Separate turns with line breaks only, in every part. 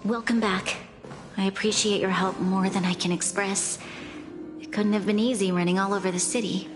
Welcome back. I appreciate your help more than I can express. It couldn't have been easy running all over the city.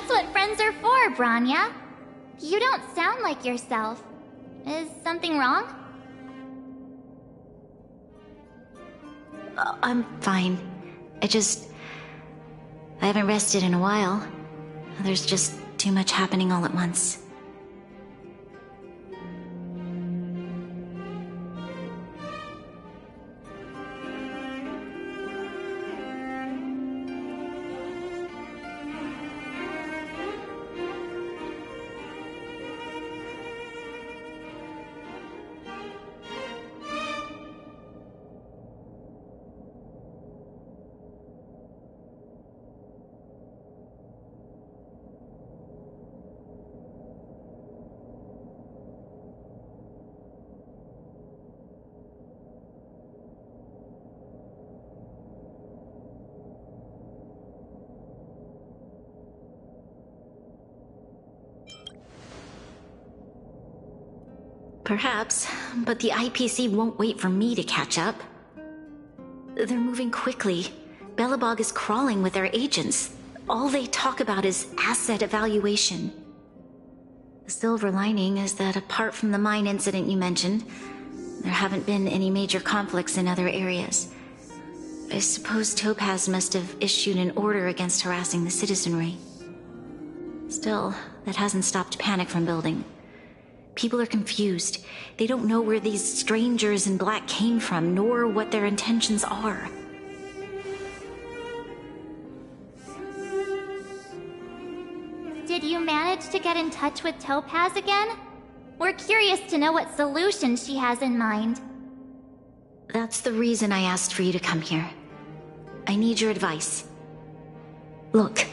That's what friends are for, Bronya. You don't sound like yourself. Is something wrong?
I'm fine. I haven't rested in a while. There's just too much happening all at once. Perhaps, but the IPC won't wait for me to catch up. They're moving quickly. Belobog is crawling with their agents. All they talk about is asset evaluation. The silver lining is that apart from the mine incident you mentioned, there haven't been any major conflicts in other areas. I suppose Topaz must have issued an order against harassing the citizenry. Still, that hasn't stopped panic from building. People are confused. They don't know where these strangers in black came from, nor what their intentions are.
Did you manage to get in touch with Topaz again? We're curious to know what solution she has in mind.
That's the reason I asked for you to come here. I need your advice. Look.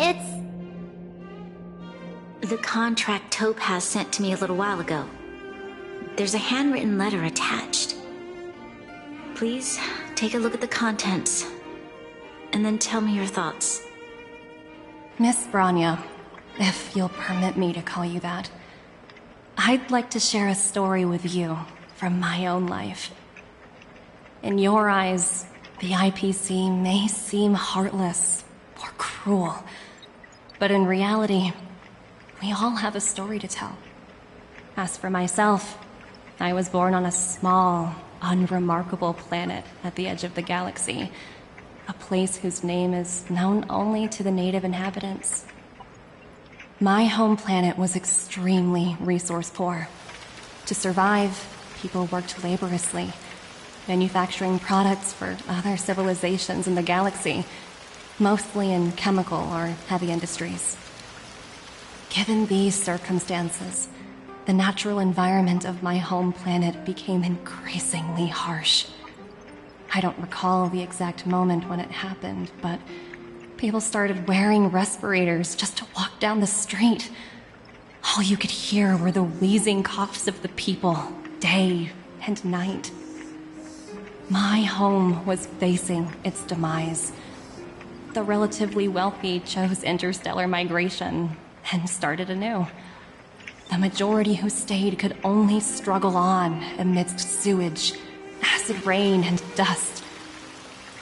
It's...
The contract Topaz sent to me a little while ago. There's a handwritten letter attached. Please, take a look at the contents, and then tell me your thoughts.
Miss Bronya, if you'll permit me to call you that, I'd like to share a story with you from my own life. In your eyes, the IPC may seem heartless or cruel, but in reality, we all have a story to tell. As for myself, I was born on a small, unremarkable planet at the edge of the galaxy, a place whose name is known only to the native inhabitants. My home planet was extremely resource poor. To survive, people worked laboriously, manufacturing products for other civilizations in the galaxy, mostly in chemical or heavy industries. Given these circumstances, the natural environment of my home planet became increasingly harsh. I don't recall the exact moment when it happened, but people started wearing respirators just to walk down the street. All you could hear were the wheezing coughs of the people, day and night. My home was facing its demise. The relatively wealthy chose interstellar migration and started anew. The majority who stayed could only struggle on amidst sewage, acid rain, and dust,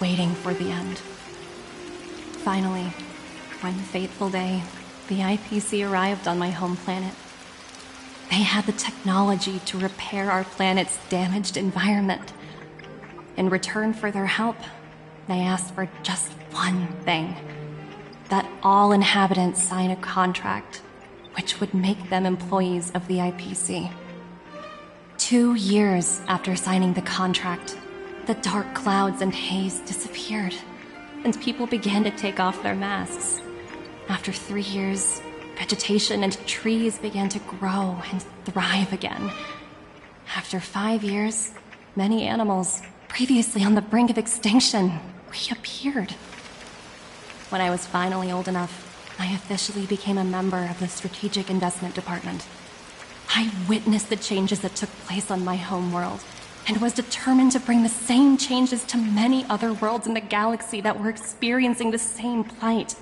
waiting for the end. Finally, one fateful day, the IPC arrived on my home planet. They had the technology to repair our planet's damaged environment. In return for their help, they asked for just one thing: that all inhabitants sign a contract which would make them employees of the IPC. 2 years after signing the contract, the dark clouds and haze disappeared, and people began to take off their masks. After 3 years, vegetation and trees began to grow and thrive again. After 5 years, many animals, previously on the brink of extinction, reappeared. When I was finally old enough, I officially became a member of the Strategic Investment Department. I witnessed the changes that took place on my home world, and was determined to bring the same changes to many other worlds in the galaxy that were experiencing the same plight.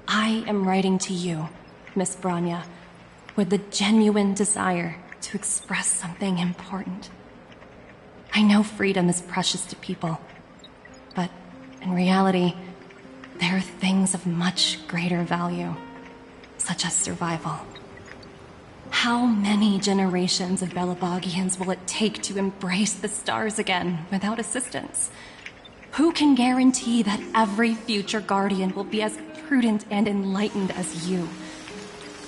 I am writing to you, Miss Bronya, with the genuine desire to express something important. I know freedom is precious to people, but in reality, there are things of much greater value, such as survival. How many generations of Belabogians will it take to embrace the stars again without assistance? Who can guarantee that every future Guardian will be as prudent and enlightened as you?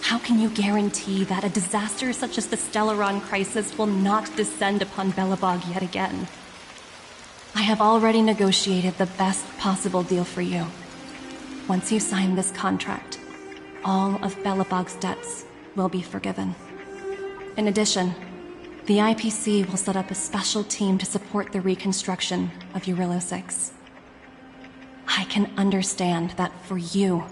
How can you guarantee that a disaster such as the Stellaron crisis will not descend upon Belobog yet again? I have already negotiated the best possible deal for you. Once you sign this contract, all of Belobog's debts will be forgiven. In addition, the IPC will set up a special team to support the reconstruction of Eurilla 6. I can understand that for you,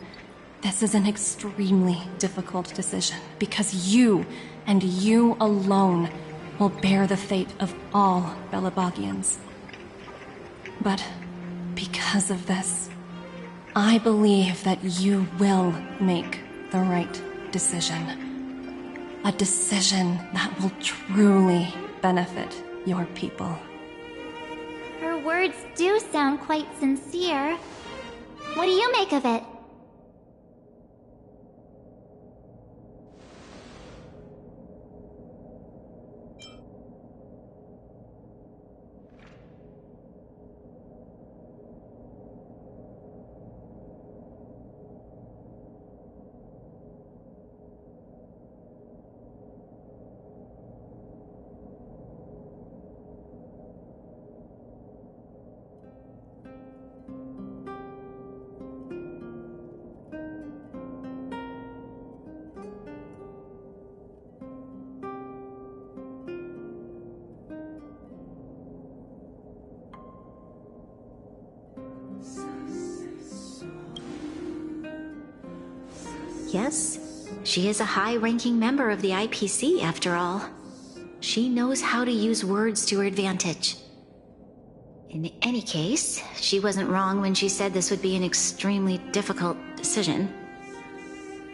this is an extremely difficult decision, because you, and you alone, will bear the fate of all Belabogians. But because of this, I believe that you will make the right decision. A decision that will truly benefit your people.
Her words do sound quite sincere. What do you make of it?
Yes, she is a high-ranking member of the IPC, after all. She knows how to use words to her advantage. In any case, she wasn't wrong when she said this would be an extremely difficult decision.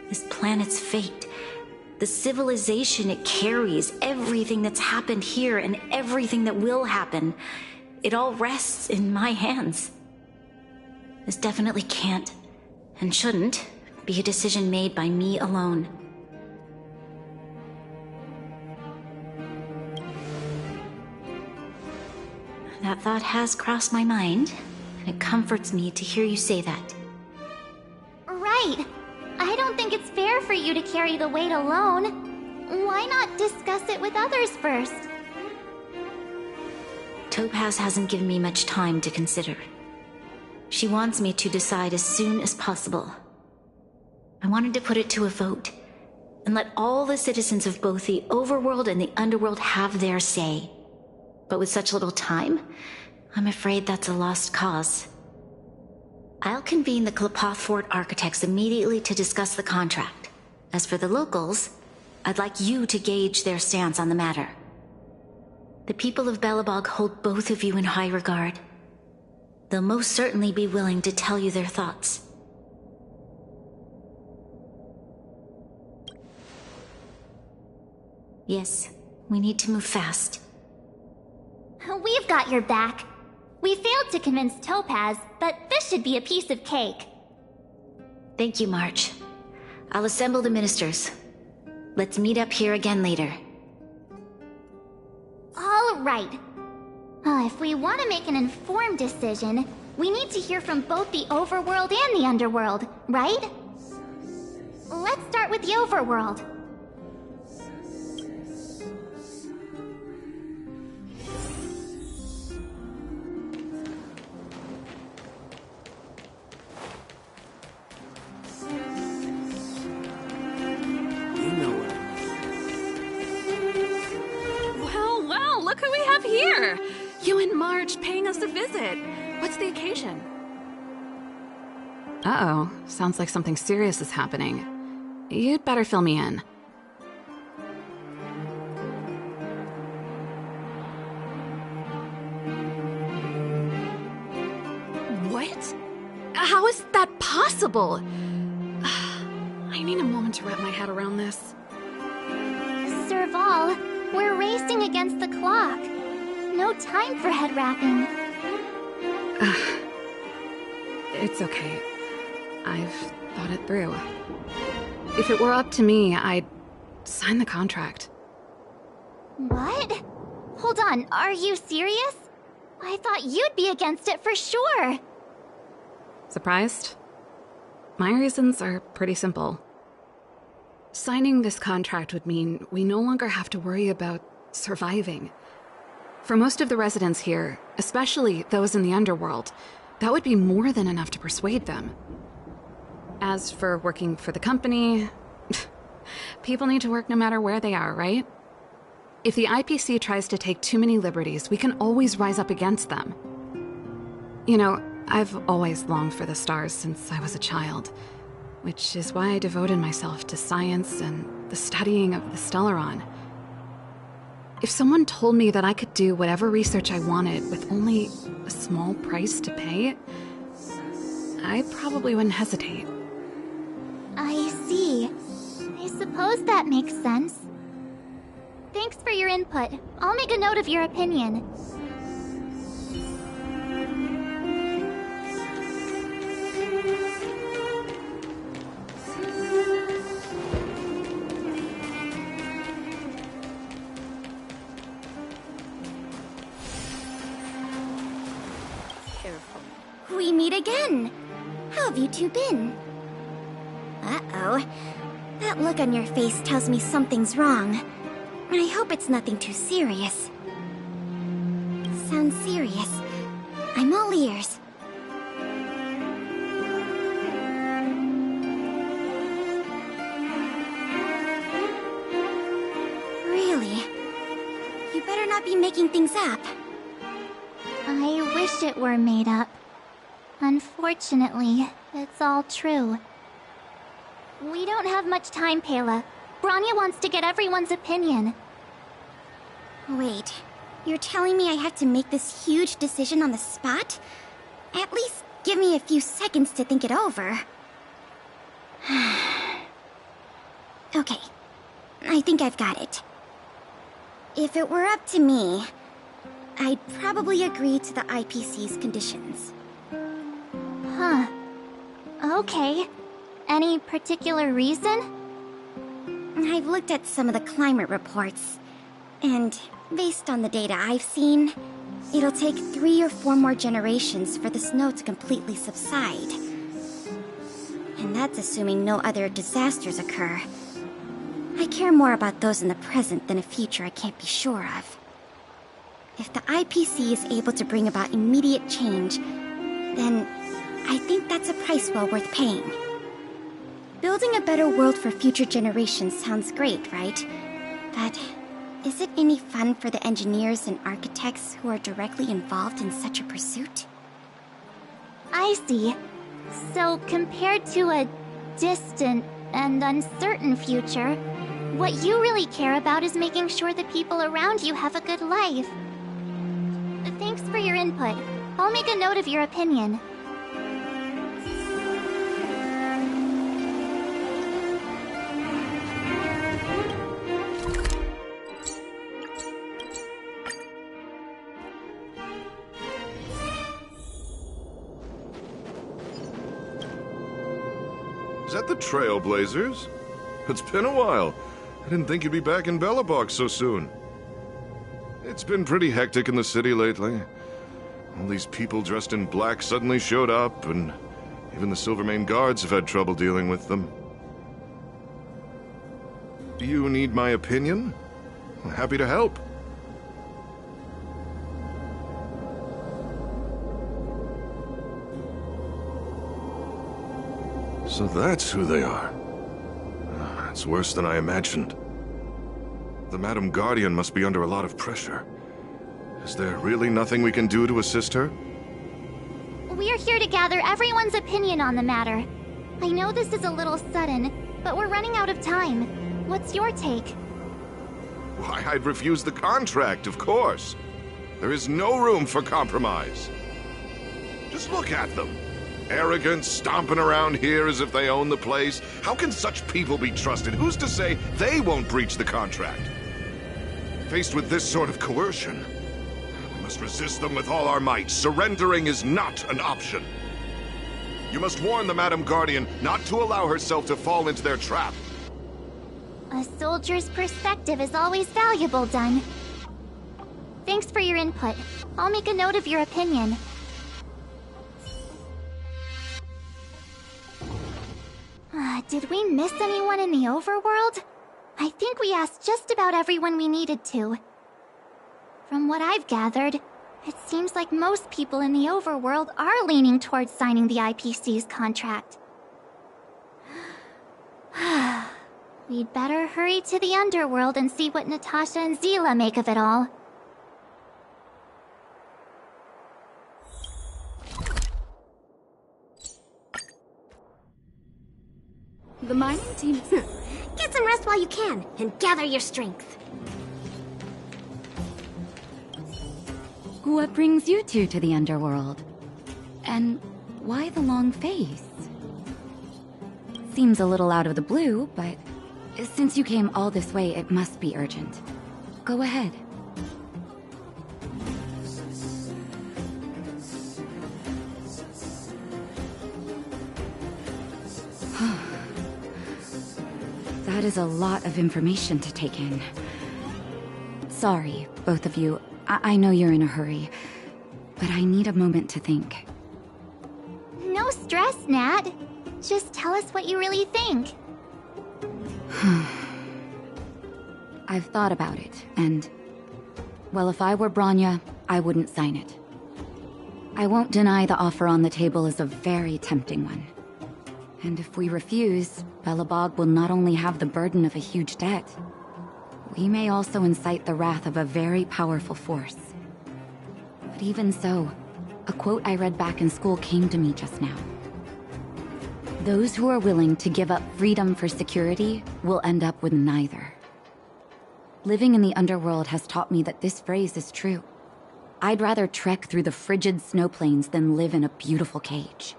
This planet's fate, the civilization it carries, everything that's happened here and everything that will happen, it all rests in my hands. This definitely can't, and shouldn't, be a decision made by me alone. That thought has crossed my mind, and it comforts me to hear you say that.
Right. I don't think it's fair for you to carry the weight alone. Why not discuss it with others first?
Topaz hasn't given me much time to consider. She wants me to decide as soon as possible. I wanted to put it to a vote, and let all the citizens of both the Overworld and the Underworld have their say. But with such little time, I'm afraid that's a lost cause. I'll convene the Qlipoth Fort architects immediately to discuss the contract. As for the locals, I'd like you to gauge their stance on the matter. The people of Belobog hold both of you in high regard. They'll most certainly be willing to tell you their thoughts. Yes, we need to move fast.
We've got your back. We failed to convince Topaz, but this should be a piece of cake.
Thank you, March. I'll assemble the ministers. Let's meet up here again later.
All right. If we want to make an informed decision, we need to hear from both the Overworld and the Underworld, right? Let's start with the Overworld.
Well, look who we have here! You and March paying us a visit. What's the occasion? Uh-oh. Sounds like something serious is happening. You'd better fill me in. What? How is that possible? I need a moment to wrap my head around this.
Serval, we're racing against the clock. No time for head wrapping.
It's okay. I've thought it through. If it were up to me, I'd sign the contract.
What? Hold on, are you serious? I thought you'd be against it for sure.
Surprised? My reasons are pretty simple. Signing this contract would mean we no longer have to worry about surviving. For most of the residents here, especially those in the Underworld, that would be more than enough to persuade them. As for working for the company, people need to work no matter where they are, right? If the IPC tries to take too many liberties, we can always rise up against them. You know, I've always longed for the stars since I was a child, which is why I devoted myself to science and the studying of the Stellaron. If someone told me that I could do whatever research I wanted with only a small price to pay, I probably wouldn't hesitate.
I see. I suppose that makes sense. Thanks for your input. I'll make a note of your opinion. We meet again. How have you two been? Uh-oh. That look on your face tells me something's wrong. I hope it's nothing too serious. Sounds serious. I'm all ears. Really? You better not be making things up. I wish it were made up. Unfortunately, it's all true. We don't have much time, Pela. Bronya wants to get everyone's opinion. Wait, you're telling me I have to make this huge decision on the spot? At least give me a few seconds to think it over. Okay, I think I've got it. If it were up to me, I'd probably agree to the IPC's conditions. Huh. Okay. Any particular reason? I've looked at some of the climate reports, and based on the data I've seen, it'll take 3 or 4 more generations for the snow to completely subside. And that's assuming no other disasters occur. I care more about those in the present than a future I can't be sure of. If the IPC is able to bring about immediate change, then I think that's a price well worth paying. Building a better world for future generations sounds great, right? But is it any fun for the engineers and architects who are directly involved in such a pursuit? I see. So compared to a distant and uncertain future, what you really care about is making sure the people around you have a good life. Thanks for your input. I'll make a note of your opinion.
Is that the Trailblazers? It's been a while. I didn't think you'd be back in Belobog so soon. It's been pretty hectic in the city lately. All these people dressed in black suddenly showed up, and even the Silvermane guards have had trouble dealing with them. Do you need my opinion? I'm happy to help. So that's who they are. It's worse than I imagined. The Madam Guardian must be under a lot of pressure. Is there really nothing we can do to assist her?
We're here to gather everyone's opinion on the matter. I know this is a little sudden, but we're running out of time. What's your take?
Why, I'd refuse the contract, of course. There is no room for compromise. Just look at them. Arrogant, stomping around here as if they own the place. How can such people be trusted? Who's to say they won't breach the contract? Faced with this sort of coercion, we must resist them with all our might. Surrendering is not an option. You must warn the Madam Guardian not to allow herself to fall into their trap.
A soldier's perspective is always valuable, Dun. Thanks for your input. I'll make a note of your opinion. Did we miss anyone in the overworld? I think we asked just about everyone we needed to. From what I've gathered, it seems like most people in the overworld are leaning towards signing the IPC's contract. We'd better hurry to the underworld and see what Natasha and Zila make of it all.
The mining team...
Get some rest while you can, and gather your strength.
What brings you two to the underworld? And why the long face? Seems a little out of the blue, but since you came all this way, it must be urgent. Go ahead. That is a lot of information to take in. Sorry, both of you. I know you're in a hurry, but I need a moment to think.
No stress, Nat. Just tell us what you really think.
I've thought about it, and... well, if I were Bronya, I wouldn't sign it. I won't deny the offer on the table is a very tempting one. And if we refuse, Belobog will not only have the burden of a huge debt, we may also incite the wrath of a very powerful force. But even so, a quote I read back in school came to me just now. Those who are willing to give up freedom for security will end up with neither. Living in the underworld has taught me that this phrase is true. I'd rather trek through the frigid snow plains than live in a beautiful cage.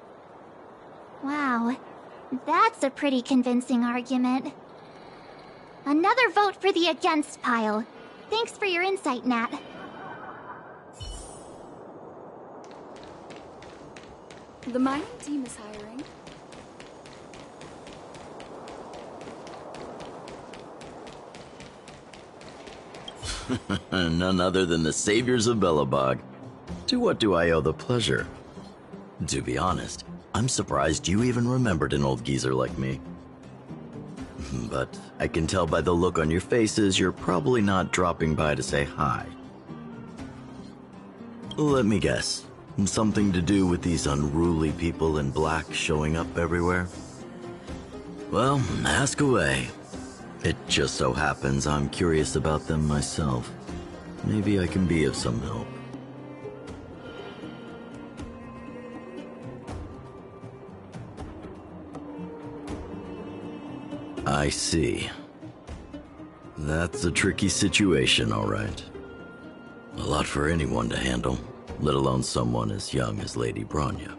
Wow, that's a pretty convincing argument. Another vote for the against pile. Thanks for your insight, Nat.
The mining team is hiring.
None other than the saviors of Belobog. To what do I owe the pleasure? To be honest, I'm surprised you even remembered an old geezer like me. But I can tell by the look on your faces you're probably not dropping by to say hi. Let me guess. Something to do with these unruly people in black showing up everywhere? Well, ask away. It just so happens I'm curious about them myself. Maybe I can be of some help. I see. That's a tricky situation, all right. A lot for anyone to handle, let alone someone as young as Lady Bronya.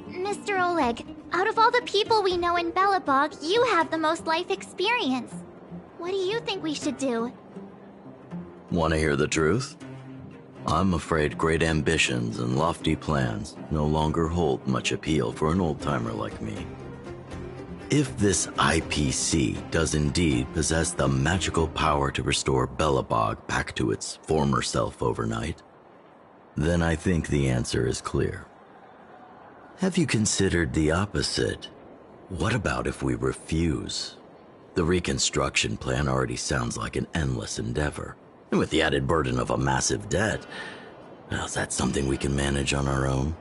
Mr. Oleg, out of all the people we know in Belobog, you have the most life experience. What do you think we should do?
Want to hear the truth? I'm afraid great ambitions and lofty plans no longer hold much appeal for an old-timer like me. If this IPC does indeed possess the magical power to restore Belobog back to its former self overnight, then I think the answer is clear. Have you considered the opposite? What about if we refuse? The reconstruction plan already sounds like an endless endeavor. And with the added burden of a massive debt, well, is that something we can manage on our own?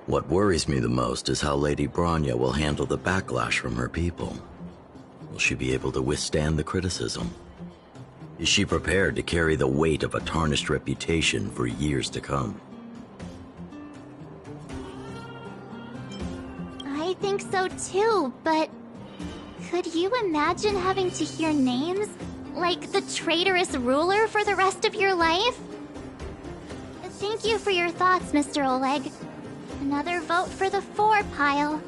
What worries me the most is how Lady Bronya will handle the backlash from her people. Will she be able to withstand the criticism? Is she prepared to carry the weight of a tarnished reputation for years to come?
I think so too, but could you imagine having to hear names like the traitorous ruler for the rest of your life? Thank you for your thoughts, Mr. Oleg. Another vote for the 4 pile.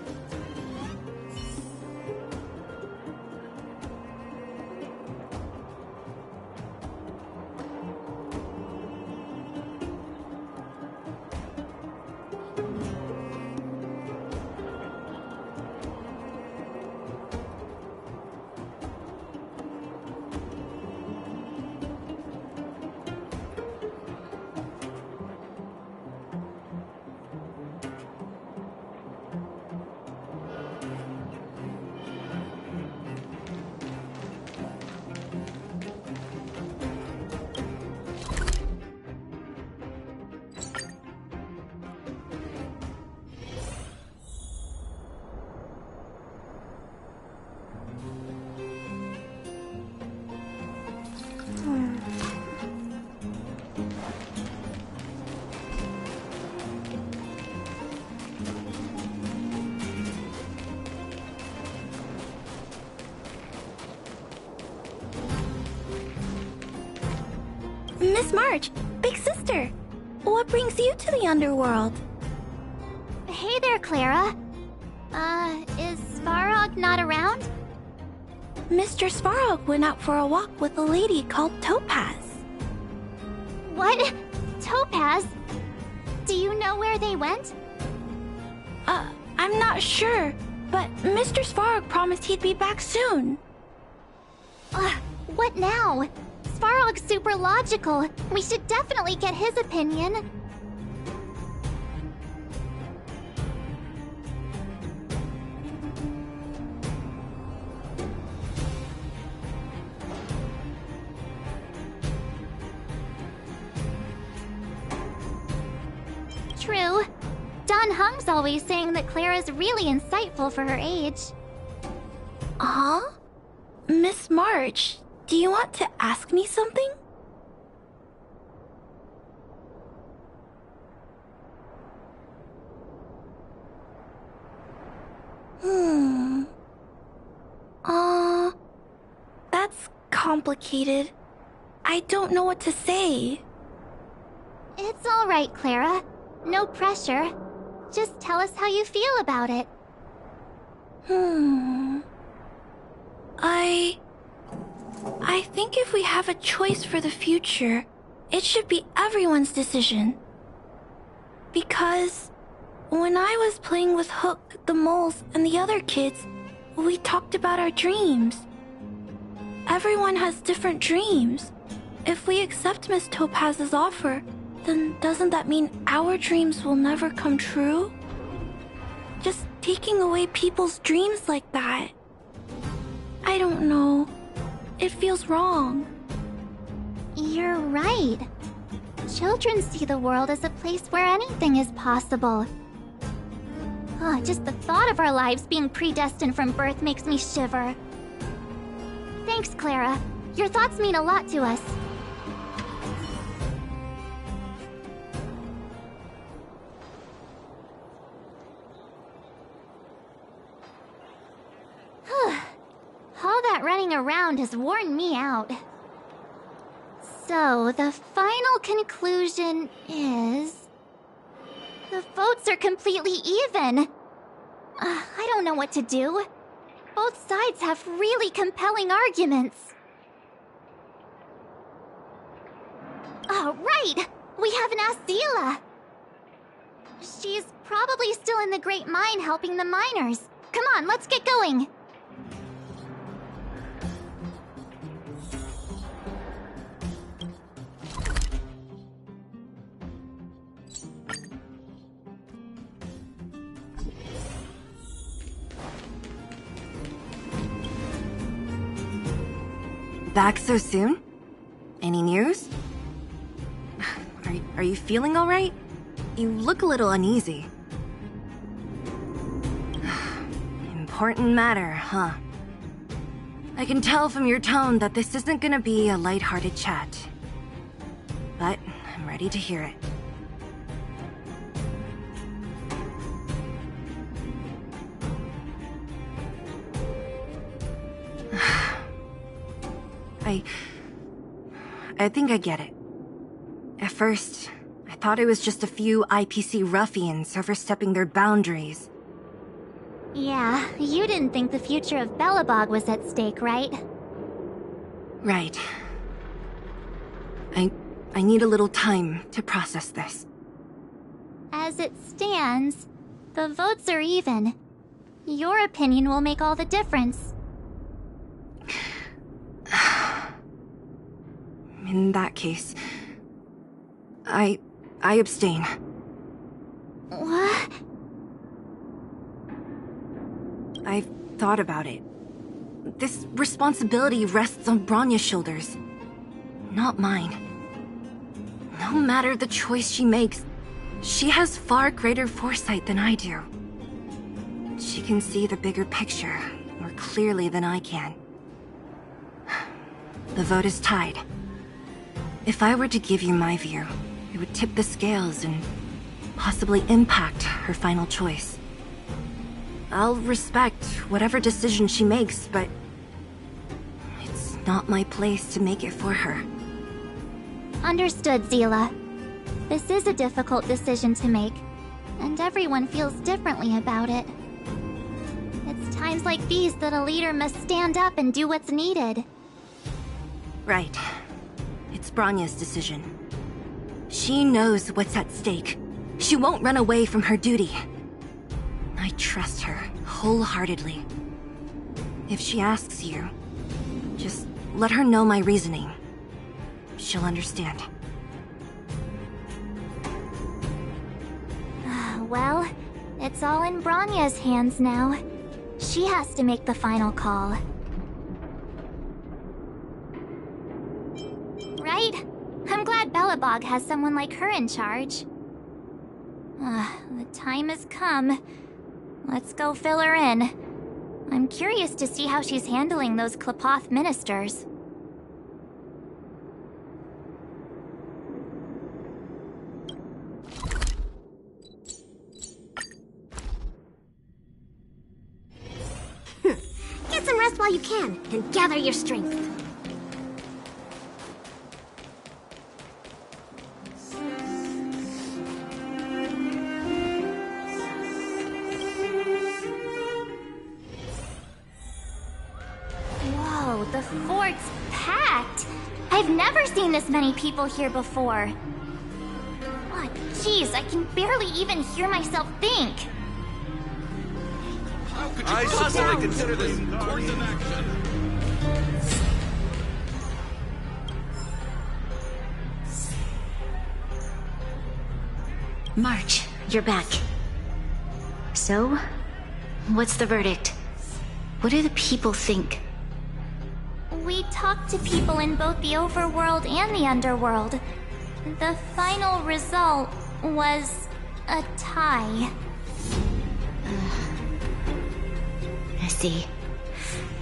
Miss March, big sister, what brings you to the underworld?
Hey there, Clara. Is Svarog not around?
Mr. Svarog went out for a walk with a lady called Topaz.
What? Topaz? Do you know where they went?
I'm not sure, but Mr. Svarog promised he'd be back soon.
What now? Svarog's super logical. We should definitely get his opinion. True. Don Hung's always saying that Clara's really insightful for her age.
Huh? Miss March, do you want to ask me something? That's complicated. I don't know what to say.
It's all right, Clara. No pressure. Just tell us how you feel about it.
I think if we have a choice for the future, it should be everyone's decision. Because when I was playing with Hook, the moles, and the other kids, we talked about our dreams. Everyone has different dreams. If we accept Miss Topaz's offer, then doesn't that mean our dreams will never come true? Just taking away people's dreams like that. I don't know. It feels wrong.
You're right. Children see the world as a place where anything is possible. Oh, just the thought of our lives being predestined from birth makes me shiver. Thanks, Clara. Your thoughts mean a lot to us. All that running around has worn me out. So, the final conclusion is... the votes are completely even. I don't know what to do. Both sides have really compelling arguments. Oh, right! We haven't asked Zila. She's probably still in the Great Mine helping the miners. Come on, let's get going.
Back so soon? Any news? Are you feeling all right? You look a little uneasy. Important matter, huh? I can tell from your tone that this isn't gonna be a lighthearted chat. But I'm ready to hear it. I think I get it. At first, I thought it was just a few IPC ruffians overstepping their boundaries.
Yeah, you didn't think the future of Belobog was at stake, right?
Right. I need a little time to process this.
As it stands, the votes are even. Your opinion will make all the difference.
In that case, I abstain.
What?
I've thought about it. This responsibility rests on Bronya's shoulders, not mine. No matter the choice she makes, she has far greater foresight than I do. She can see the bigger picture more clearly than I can. The vote is tied. If I were to give you my view, it would tip the scales and possibly impact her final choice. I'll respect whatever decision she makes, but it's not my place to make it for her.
Understood, Zila. This is a difficult decision to make, and everyone feels differently about it. It's times like these that a leader must stand up and do what's needed.
Right. It's Bronya's decision. She knows what's at stake. She won't run away from her duty. I trust her wholeheartedly. If she asks you, just let her know my reasoning. She'll understand.
Well, it's all in Bronya's hands now. She has to make the final call. Right? I'm glad Belobog has someone like her in charge. The time has come. Let's go fill her in. I'm curious to see how she's handling those Qlipoth ministers.
Get some rest while you
can, and gather your strength. Whoa, the fort's packed! I've never seen this many people here before. Oh, jeez, I can barely even hear myself think.
I suppose consider this course of action.
March, you're back. So, what's the verdict? What do the people think?
We talked to people in both the overworld and the underworld. The final result was a tie.
I see.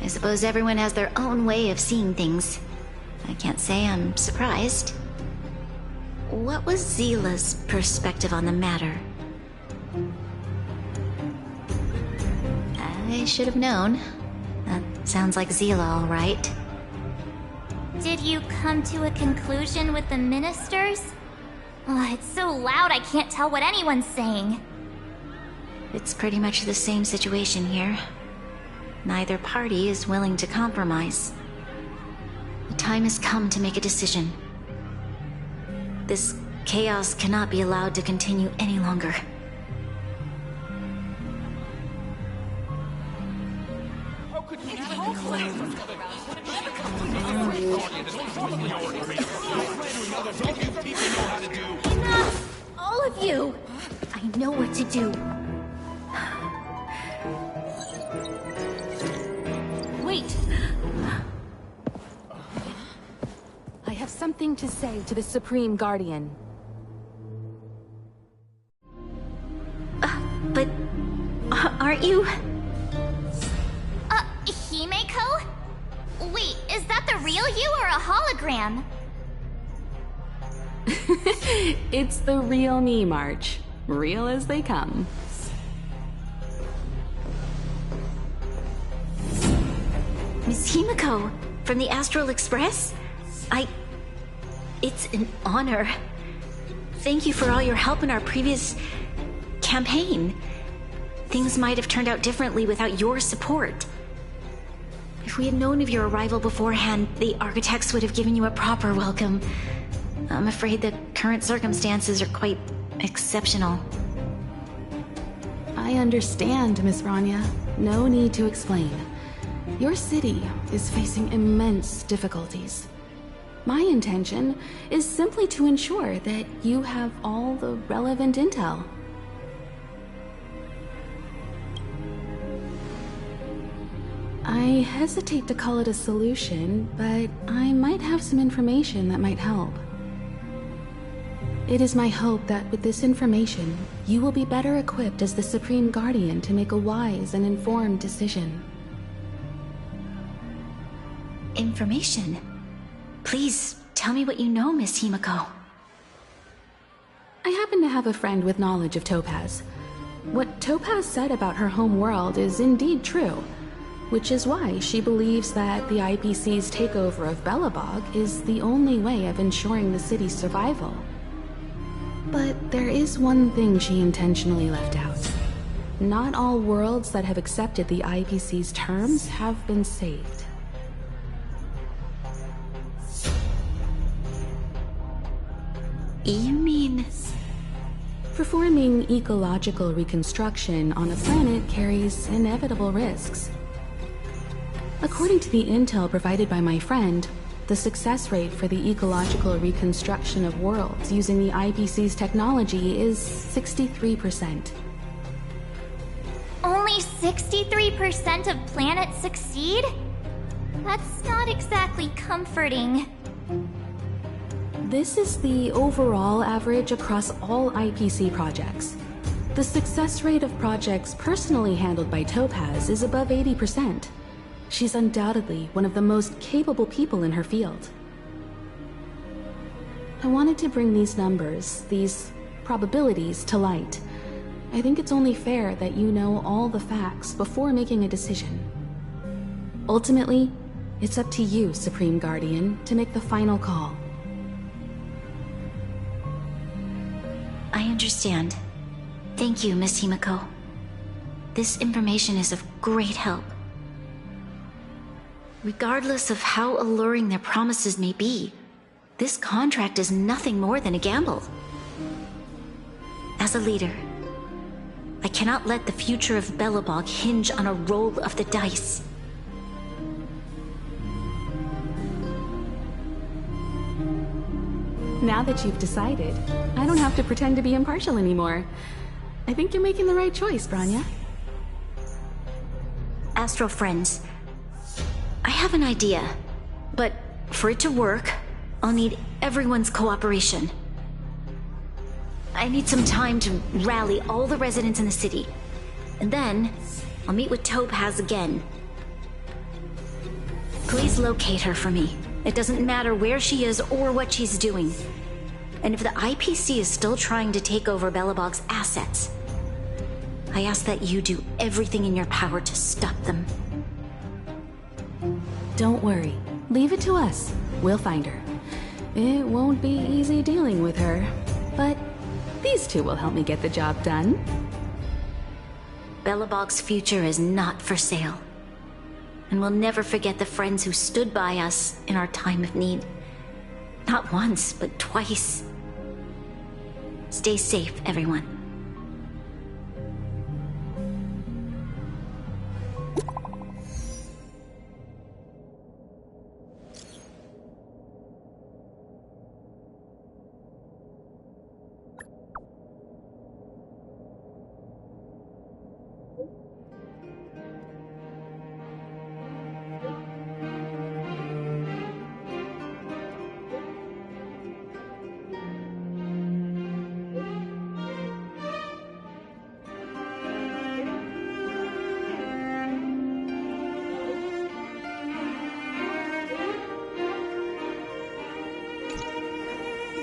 I suppose everyone has their own way of seeing things. I can't say I'm surprised. What was Zila's perspective on the matter? I should have known. That sounds like Zila, all right.
Did you come to a conclusion with the ministers? Oh, it's so loud I can't tell what anyone's saying.
It's pretty much the same situation here. Neither party is willing to compromise. The time has come to make a decision. This chaos cannot be allowed to continue any longer.
Enough! All of you! I know what to do.
Wait! I have something to say to the Supreme Guardian.
But... aren't you...
Himeko? Wait, is that the real you or a hologram?
It's the real me, March. Real as they come.
Miss Himeko, from the Astral Express? It's an honor. Thank you for all your help in our previous campaign. Things might have turned out differently without your support. If we had known of your arrival beforehand, the architects would have given you a proper welcome. I'm afraid the current circumstances are quite exceptional.
I understand, Miss Bronya. No need to explain. Your city is facing immense difficulties. My intention is simply to ensure that you have all the relevant intel. I hesitate to call it a solution, but I might have some information that might help. It is my hope that with this information, you will be better equipped as the Supreme Guardian to make a wise and informed decision.
Information? Please, tell me what you know, Miss Himeko.
I happen to have a friend with knowledge of Topaz. What Topaz said about her home world is indeed true, which is why she believes that the IPC's takeover of Belobog is the only way of ensuring the city's survival. But there is one thing she intentionally left out. Not all worlds that have accepted the IPC's terms have been saved.
You mean...
Performing ecological reconstruction on a planet carries inevitable risks. According to the intel provided by my friend, the success rate for the ecological reconstruction of worlds using the IPC's technology is 63%.
Only 63% of planets succeed? That's not exactly comforting.
This is the overall average across all IPC projects. The success rate of projects personally handled by Topaz is above 80%. She's undoubtedly one of the most capable people in her field. I wanted to bring these numbers, these probabilities, to light. I think it's only fair that you know all the facts before making a decision.
Ultimately, it's up to you, Supreme Guardian, to make the final call.
I understand. Thank you, Miss Himiko. This information is of great help. Regardless of how alluring their promises may be, this contract is nothing more than a gamble. As a leader, I cannot let the future of Belobog hinge on a roll of the dice.
Now that you've decided, I don't have to pretend to be impartial anymore. I think you're making the right choice, Bronya.
Astral friends, I have an idea, but for it to work, I'll need everyone's cooperation. I need some time to rally all the residents in the city, and then I'll meet with Topaz again. Please locate her for me. It doesn't matter where she is or what she's doing. And if the IPC is still trying to take over Belobog's assets, I ask that you do everything in your power to stop them.
Don't worry. Leave it to us. We'll find her. It won't be easy dealing with her, but these two will help me get the job done.
Belobog's future is not for sale. And we'll never forget the friends who stood by us in our time of need. Not once, but twice. Stay safe, everyone.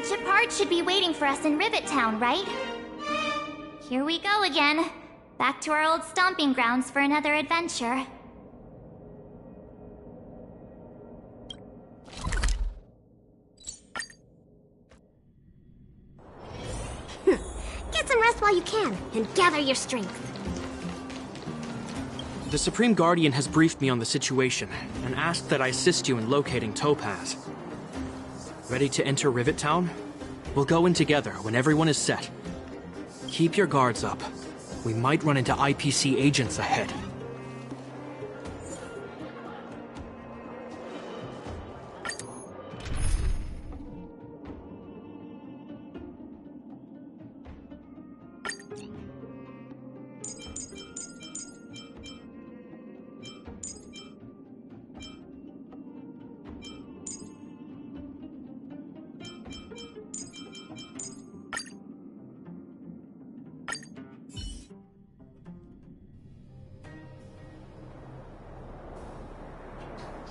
Gepard should be waiting for us in Rivet Town, right? Here we go again. Back to our old stomping grounds for another adventure.
Get some rest while you can, and gather your strength.
The Supreme Guardian has briefed me on the situation, and asked that I assist you in locating Topaz. Ready to enter Rivet Town? We'll go in together when everyone is set. Keep your guards up. We might run into IPC agents ahead.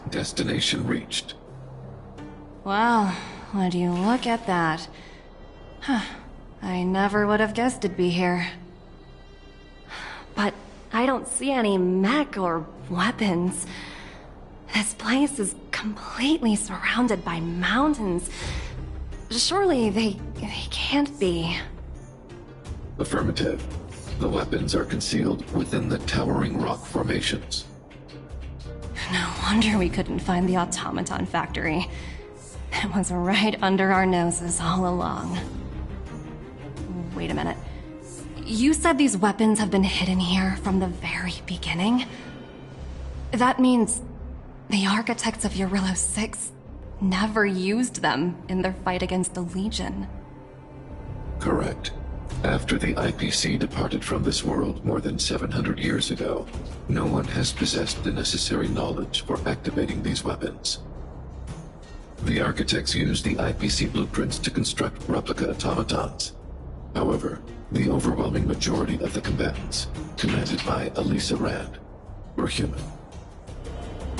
Destination reached.
Well, would you look at that? Huh. I never would have guessed it'd be here. But I don't see any mech or weapons. This place is completely surrounded by mountains. Surely they can't be.
Affirmative. The weapons are concealed within the towering rock formations.
No wonder we couldn't find the automaton factory. It was right under our noses all along. Wait a minute. You said these weapons have been hidden here from the very beginning? That means the architects of Eurillo 6 never used them in their fight against the Legion.
Correct. After the IPC departed from this world more than 700 years ago, no one has possessed the necessary knowledge for activating these weapons. The architects used the IPC blueprints to construct replica automatons. However, the overwhelming majority of the combatants, commanded by Elisa Rand, were human.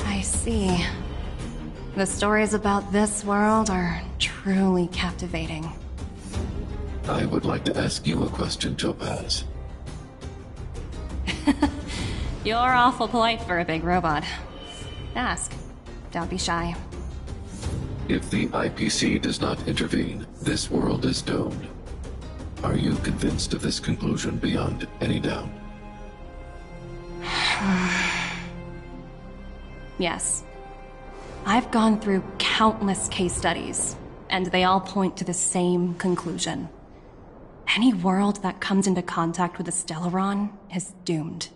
I see. The stories about this world are truly captivating.
I would like to ask you a question, Topaz.
You're awful polite for a big robot. Ask. Don't be shy.
If the IPC does not intervene, this world is doomed. Are you convinced of this conclusion beyond any doubt?
Yes. I've gone through countless case studies, and they all point to the same conclusion. Any world that comes into contact with the Stellaron is doomed.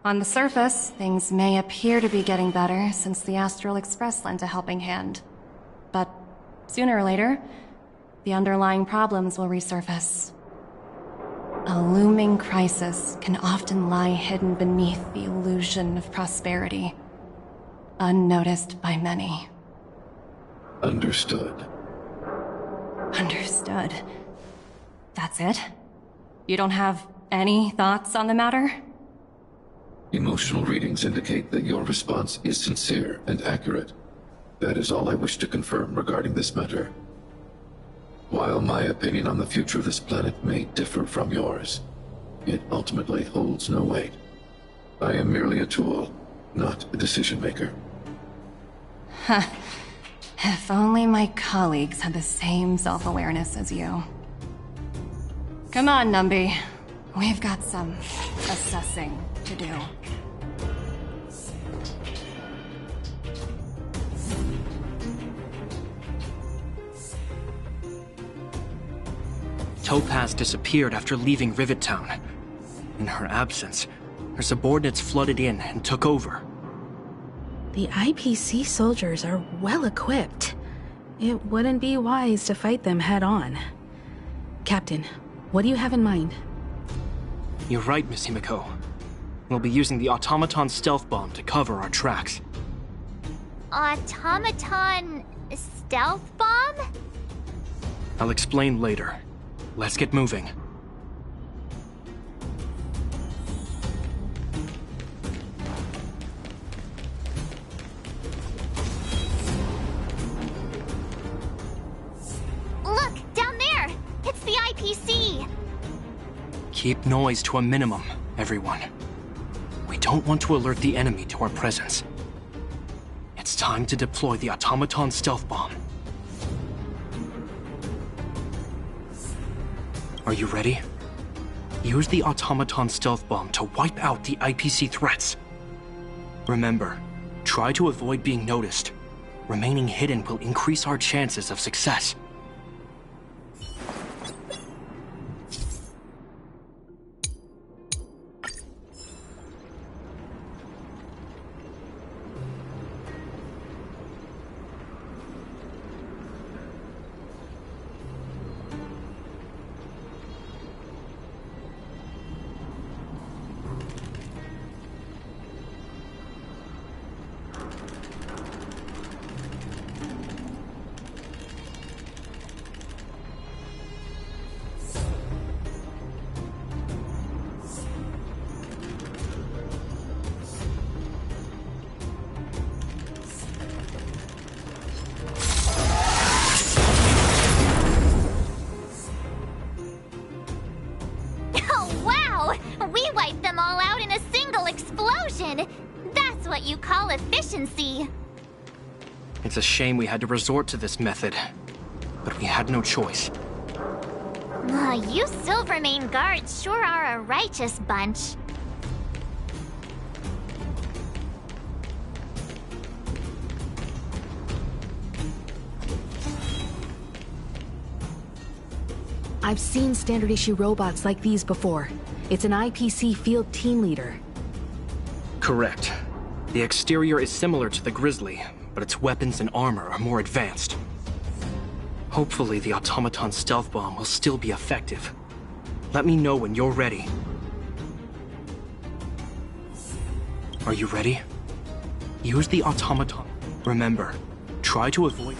On the surface, things may appear to be getting better since the Astral Express lent a helping hand. But sooner or later, the underlying problems will resurface. A looming crisis can often lie hidden beneath the illusion of prosperity, unnoticed by many.
Understood.
Understood. That's it? You don't have any thoughts on the matter?
Emotional readings indicate that your response is sincere and accurate. That is all I wish to confirm regarding this matter. While my opinion on the future of this planet may differ from yours, it ultimately holds no weight. I am merely a tool, not a decision-maker.
Huh. If only my colleagues had the same self-awareness as you. Come on, Numby. We've got some assessing to do.
Topaz disappeared after leaving Rivet Town. In her absence, her subordinates flooded in and took over.
The IPC soldiers are well equipped. It wouldn't be wise to fight them head on. Captain, what do you have in mind?
You're right, Miss Himiko. We'll be using the Automaton stealth bomb to cover our tracks.
Automaton stealth bomb?
I'll explain later. Let's get moving.
Look, down there! It's the IPC!
Keep noise to a minimum, everyone. We don't want to alert the enemy to our presence. It's time to deploy the Automaton stealth bomb. Are you ready? Use the Automaton stealth bomb to wipe out the IPC threats. Remember, try to avoid being noticed. Remaining hidden will increase our chances of success.
We wiped them all out in a single explosion! That's what you call efficiency!
It's a shame we had to resort to this method, but we had no choice.
You Silvermane guards sure are a righteous bunch.
I've seen standard issue robots like these before. It's an IPC field team leader.
Correct. The exterior is similar to the Grizzly, but its weapons and armor are more advanced. Hopefully the Automaton stealth bomb will still be effective. Let me know when you're ready. Are you ready? Use the Automaton. Remember, try to avoid...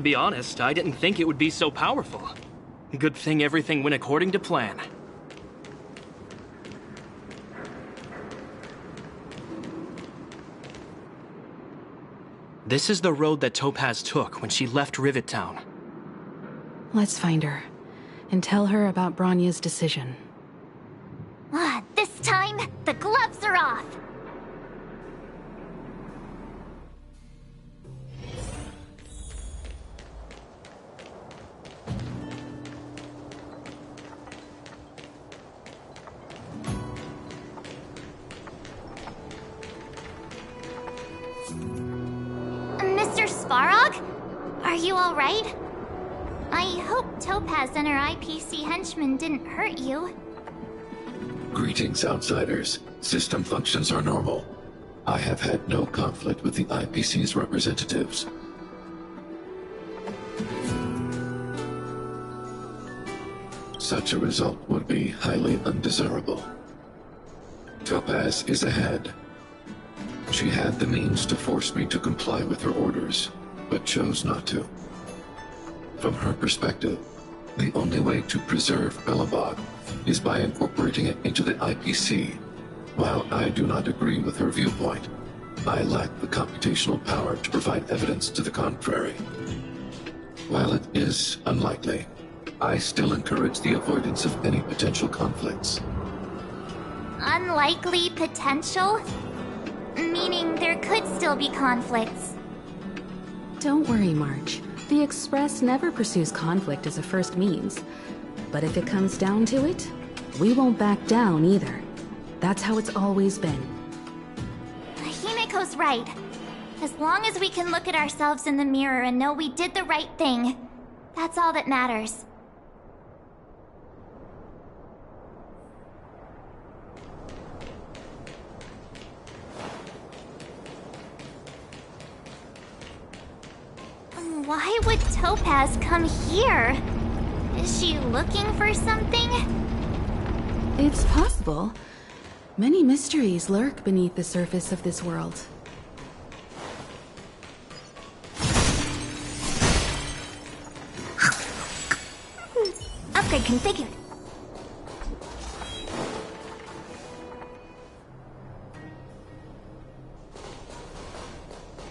To be honest, I didn't think it would be so powerful. Good thing everything went according to plan. This is the road that Topaz took when she left Rivet Town.
Let's find her and tell her about Bronya's decision.
This time, the gloves are off!
Mr. Svarog? Are you alright? I hope Topaz and her IPC henchmen didn't hurt you.
Greetings, outsiders. System functions are normal. I have had no conflict with the IPC's representatives. Such a result would be highly undesirable. Topaz is ahead. She had the means to force me to comply with her orders, but chose not to. From her perspective, the only way to preserve Belobog is by incorporating it into the IPC. While I do not agree with her viewpoint, I lack the computational power to provide evidence to the contrary. While it is unlikely, I still encourage the avoidance of any potential conflicts.
Unlikely potential? Meaning there could still be conflicts.
Don't worry, March. The Express never pursues conflict as a first means. But if it comes down to it, we won't back down either. That's how it's always been.
Himiko's right. As long as we can look at ourselves in the mirror and know we did the right thing, that's all that matters. Why would Topaz come here? Is she looking for something?
It's possible. Many mysteries lurk beneath the surface of this world.
Upgrade configured.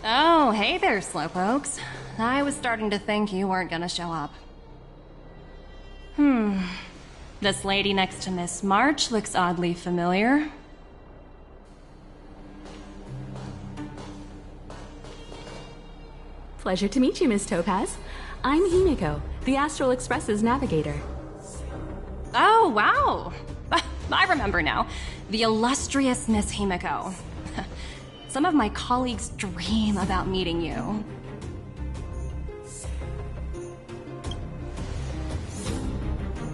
Oh, hey there, Slowpokes. I was starting to think you weren't gonna show up. This lady next to Miss March looks oddly familiar.
Pleasure to meet you, Miss Topaz. I'm Himiko, the Astral Express's navigator.
Oh, wow! I remember now. The illustrious Miss Himiko. Some of my colleagues dream about meeting you.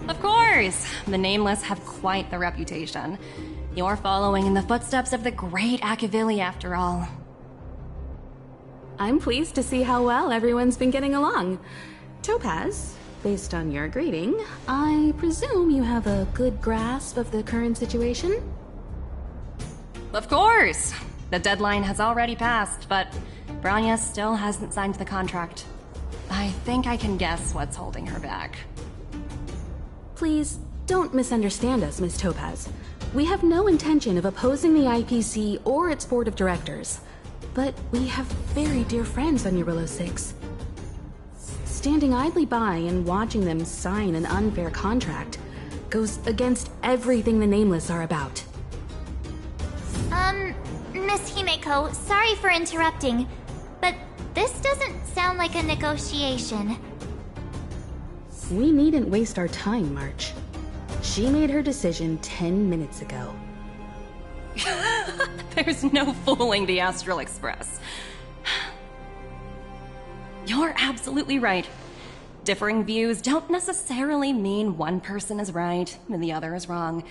Of course! The Nameless have quite the reputation. You're following in the footsteps of the great Akavili, after all.
I'm pleased to see how well everyone's been getting along. Topaz, based on your greeting, I presume you have a good grasp of the current situation?
Of course! The deadline has already passed, but Bronya still hasn't signed the contract. I think I can guess what's holding her back.
Please, don't misunderstand us, Miss Topaz. We have no intention of opposing the IPC or its board of directors. But we have very dear friends on Eurillo 6. Standing idly by and watching them sign an unfair contract goes against everything the Nameless are about.
Miss Himiko, sorry for interrupting, but this doesn't sound like a negotiation.
We needn't waste our time, March. She made her decision 10 minutes ago.
There's no fooling the Astral Express. You're absolutely right. Differing views don't necessarily mean one person is right and the other is wrong.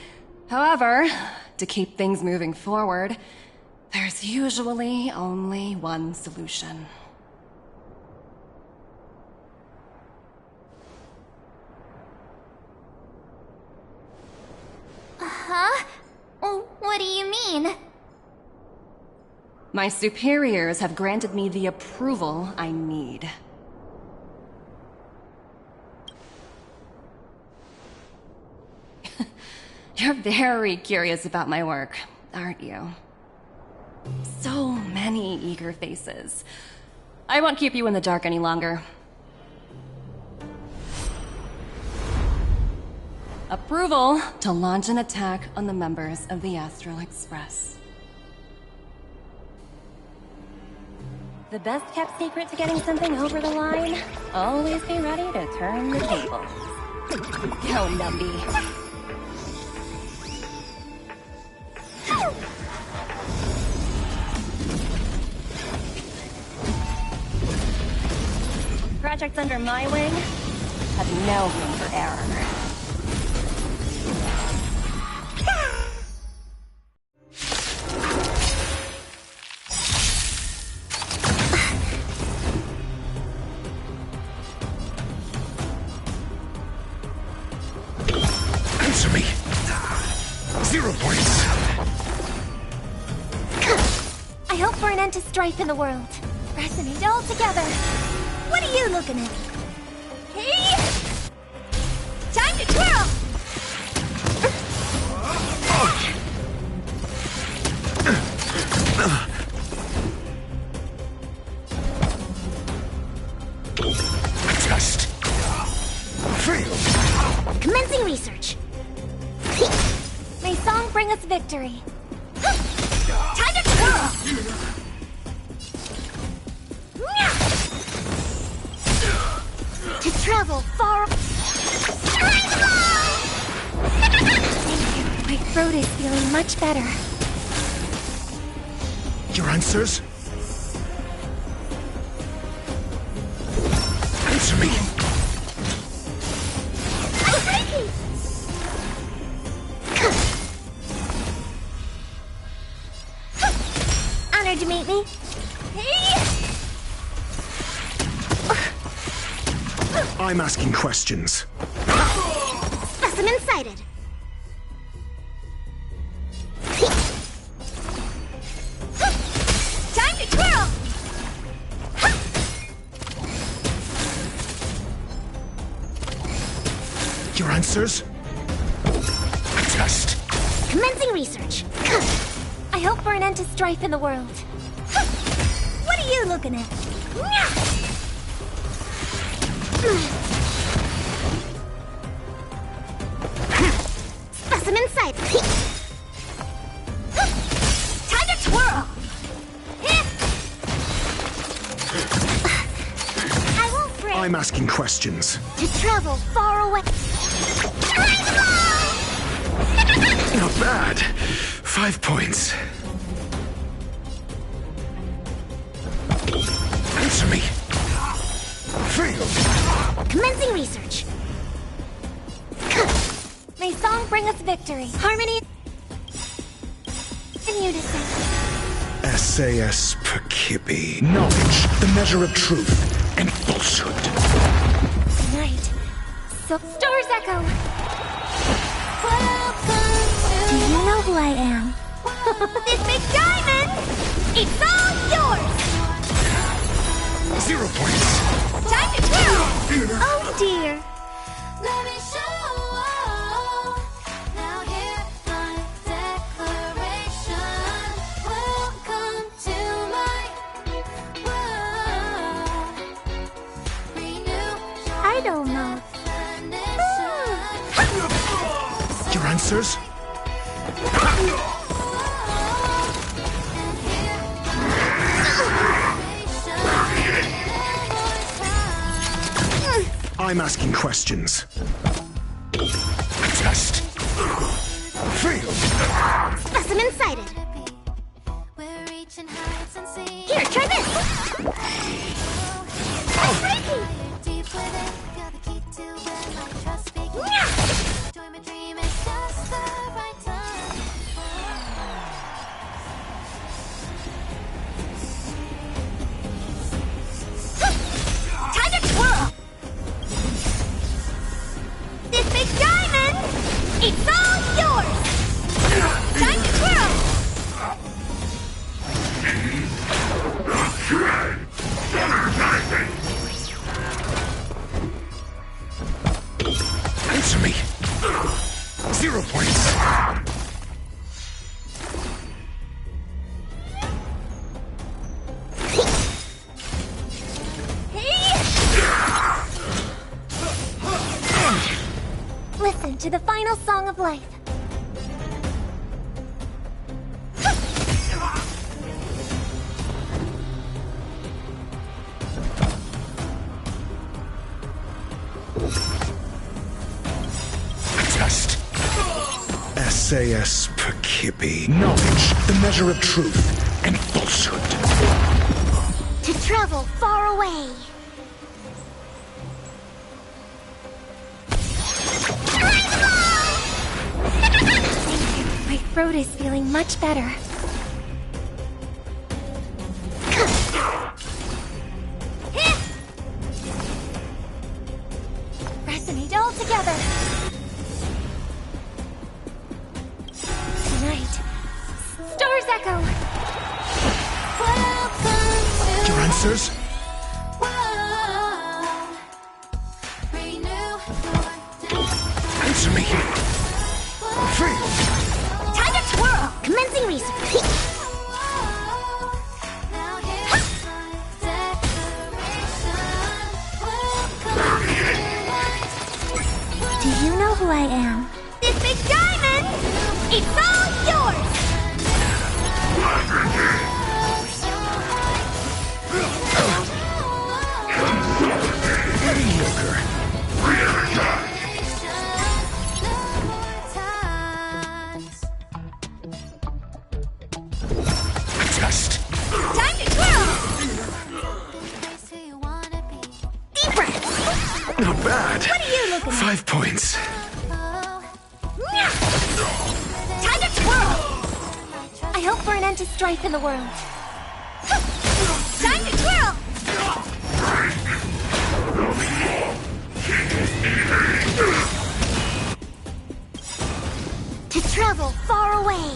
However, to keep things moving forward, there's usually only one solution.
Huh? What do you mean?
My superiors have granted me the approval I need. You're very curious about my work, aren't you? So many eager faces. I won't keep you in the dark any longer. Approval to launch an attack on the members of the Astral Express.
The best kept secret to getting something over the line? Always be ready to turn the tables. Go, Numby. Projects under my wing have no room for error.
Answer me. 0 points.
I hope for an end to strife in the world. Resonate all together. What are you looking at? Hey! Time to twirl!
Test. Fail.
Commencing research. May song bring us victory. Time to twirl! To travel far. My throat is feeling much better.
Your answers? Answer me.
Honored to meet me.
I'm asking questions.
Specimen sighted. Time to twirl!
Your answers? Test.
Commencing research. I hope for an end to strife in the world. What are you looking at? Specimen sight. Time to twirl. I won't fret.
I'm asking questions.
To travel far away.
Not bad. 5 points. Answer me. Fail.
Commencing research. May song bring us victory. Harmony. In unison.
SAS Perkibi. Knowledge, the measure of truth and falsehood.
Tonight. So stars echo. Do you know who I am? This big diamond! It's all yours!
0 points.
Time to twirl! Oh dear.
Let me show. Now hear my declaration. Welcome to my world. Renew.
I don't know.
Your answers? I'm asking questions. Test. Fail.
Specimen sighted.
We're reaching heights and seas.
Here, try this.
Deep within, got the key to where my trust begins. Join my dream, it's just the right time.
Time to twirl! This big diamond! It's all yours! Time to twirl! to the final song of life.
Test. SAS Perkibi. Knowledge, the measure of truth and falsehood.
To travel far away. My throat is feeling much better. Resonate all together. Tonight, stars echo.
Your answers? Answer me. Feel.
Time to twirl. Commencing research. Do you know who I am? This big diamond! It's all yours!
Mediocre. Test.
Time to twirl! Deep breath!
Not bad.
What are you looking at?
5 points.
Time to twirl! I hope for an end to strife in the world. Time to twirl! To travel far away.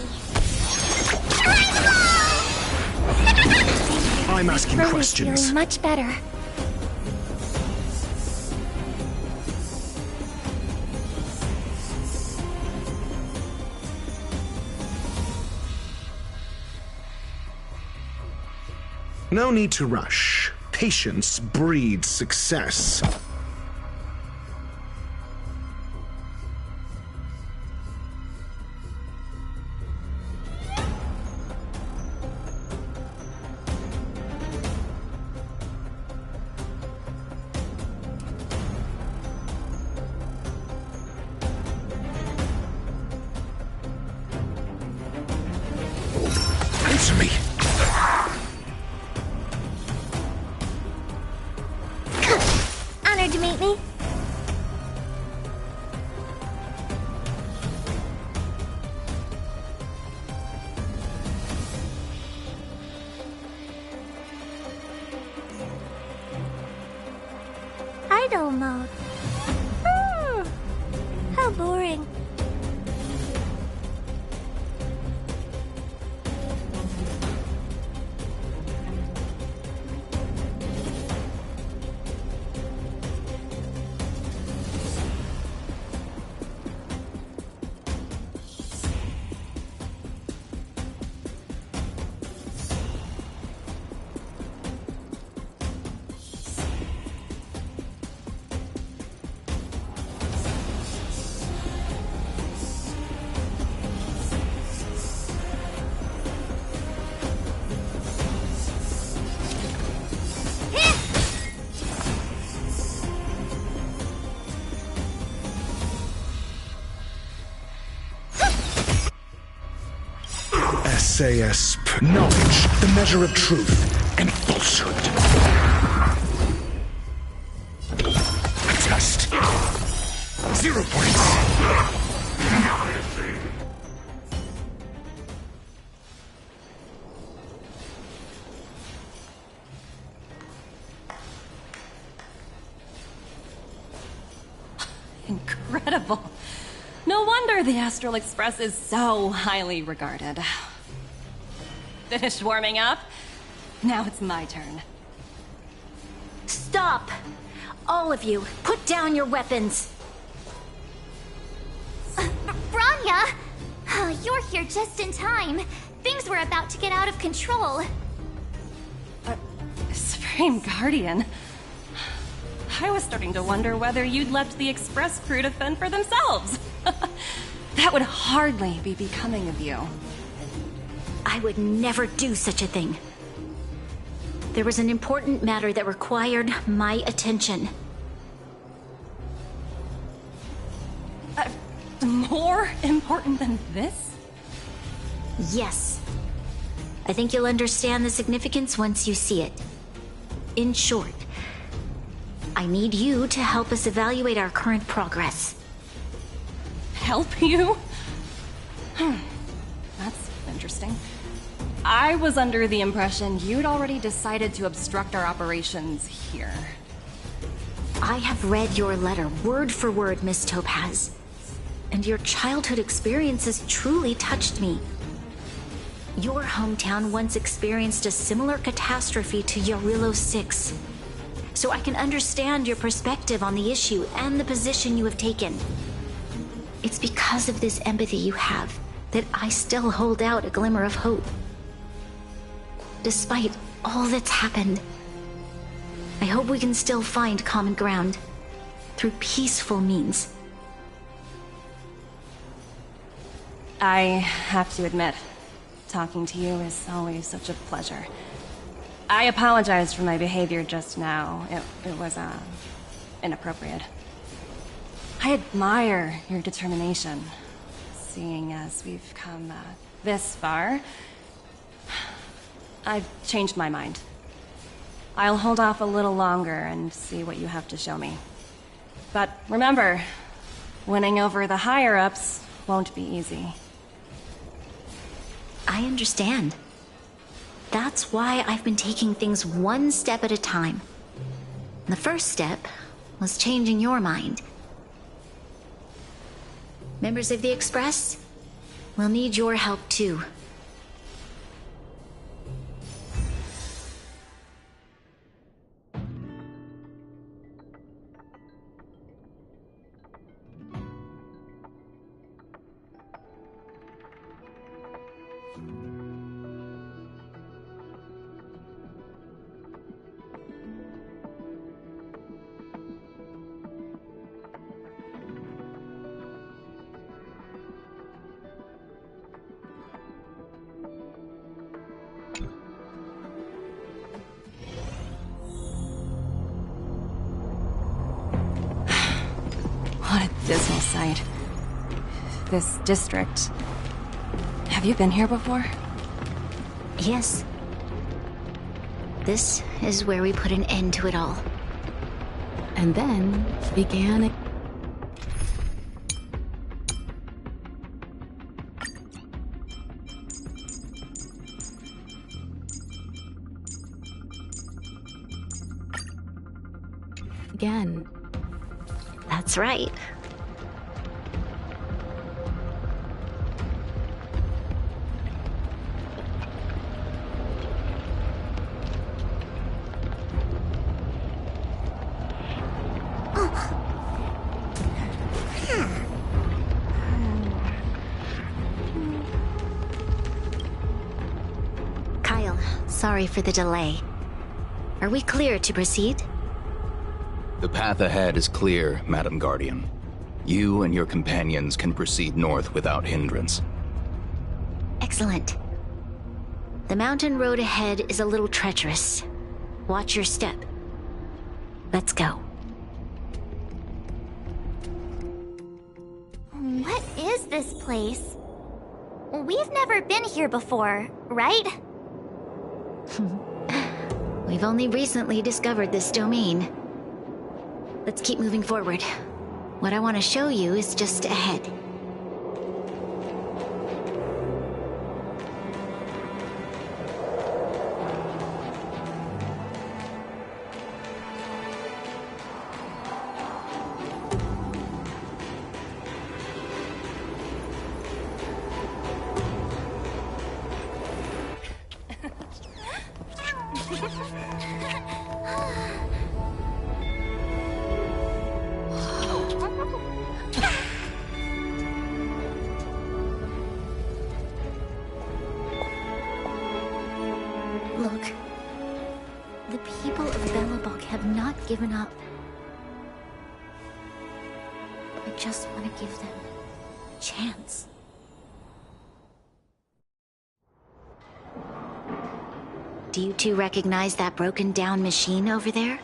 I'm asking
Throat is
questions.
feeling much better.
No need to rush. Patience breeds success. Answer me.
Honored to meet me. Idle mode. How boring.
SAS knowledge, the measure of truth and falsehood. Test. 0 points.
Incredible. No wonder the Astral Express is so highly regarded. Finished warming up? Now it's my turn.
Stop! All of you, put down your weapons!
Branya! You're here just in time. Things were about to get out of control.
Supreme Guardian? I was starting to wonder whether you'd left the Express crew to fend for themselves. That would hardly be becoming of you.
I would never do such a thing. There was an important matter that required my attention.
More important than this?
Yes. I think you'll understand the significance once you see it. In short, I need you to help us evaluate our current progress.
Help you? That's interesting. I was under the impression you'd already decided to obstruct our operations here.
I have read your letter word for word, Miss Topaz. And your childhood experiences truly touched me. Your hometown once experienced a similar catastrophe to Yarillo 6. So I can understand your perspective on the issue and the position you have taken. It's because of this empathy you have that I still hold out a glimmer of hope. Despite all that's happened, I hope we can still find common ground through peaceful means.
I have to admit, talking to you is always such a pleasure. I apologize for my behavior just now. It was, inappropriate. I admire your determination, seeing as we've come, this far. I've changed my mind. I'll hold off a little longer and see what you have to show me. But remember, winning over the higher-ups won't be easy.
I understand. That's why I've been taking things one step at a time. The first step was changing your mind. Members of the Express, we'll need your help too.
What a dismal sight. This district. Have you been here before?
Yes. This is where we put an end to it all.
And then began a... Again.
That's right. Kyle, sorry for the delay. Are we clear to proceed?
The path ahead is clear, Madam Guardian. You and your companions can proceed north without hindrance.
Excellent. The mountain road ahead is a little treacherous. Watch your step. Let's go.
What is this place? We've never been here before, right?
We've only recently discovered this domain. Let's keep moving forward. What I want to show you is just ahead. Look, the people of Belobog have not given up. just want to give them a chance. Do you two recognize that broken down machine over there?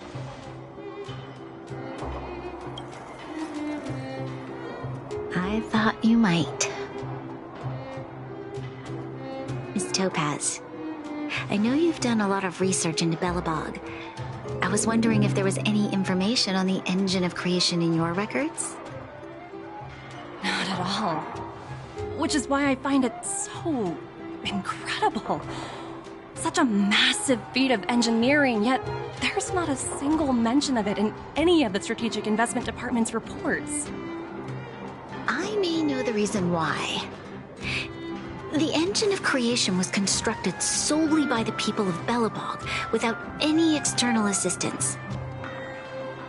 I thought you might. Miss Topaz, I know you've done a lot of research into Belobog. I was wondering if there was any information on the engine of creation in your records?
Not at all. Which is why I find it so incredible. Such a massive feat of engineering, yet there's not a single mention of it in any of the Strategic Investment Department's reports.
I may know the reason why. The engine of creation was constructed solely by the people of Belobog, without any external assistance.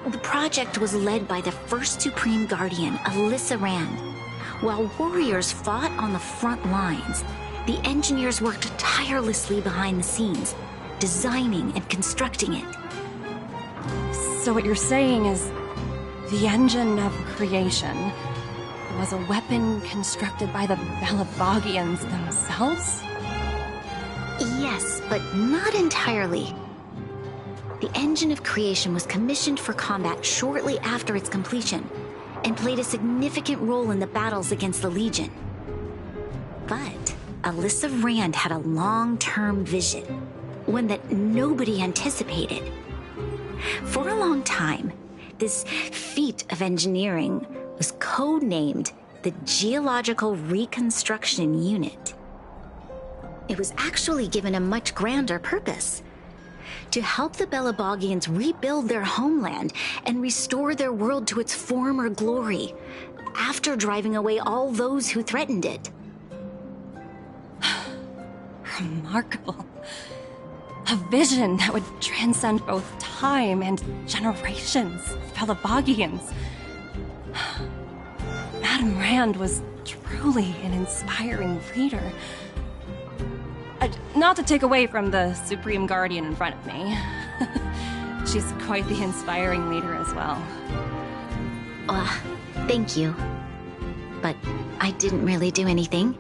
The project was led by the first Supreme Guardian, Alyssa Rand. While warriors fought on the front lines, the engineers worked tirelessly behind the scenes, designing and constructing it.
So what you're saying is, the engine of creation was a weapon constructed by the Belabogians themselves?
Yes, but not entirely. The engine of creation was commissioned for combat shortly after its completion, and played a significant role in the battles against the Legion. But Alyssa Rand had a long-term vision, one that nobody anticipated. For a long time, this feat of engineering was codenamed the Geological Reconstruction Unit. It was actually given a much grander purpose: to help the Belabogians rebuild their homeland and restore their world to its former glory, after driving away all those who threatened it.
Remarkable. A vision that would transcend both time and generations of Belabogians. Madame Rand was truly an inspiring leader. Not to take away from the Supreme Guardian in front of me. She's quite the inspiring leader as well.
Thank you. But I didn't really do anything.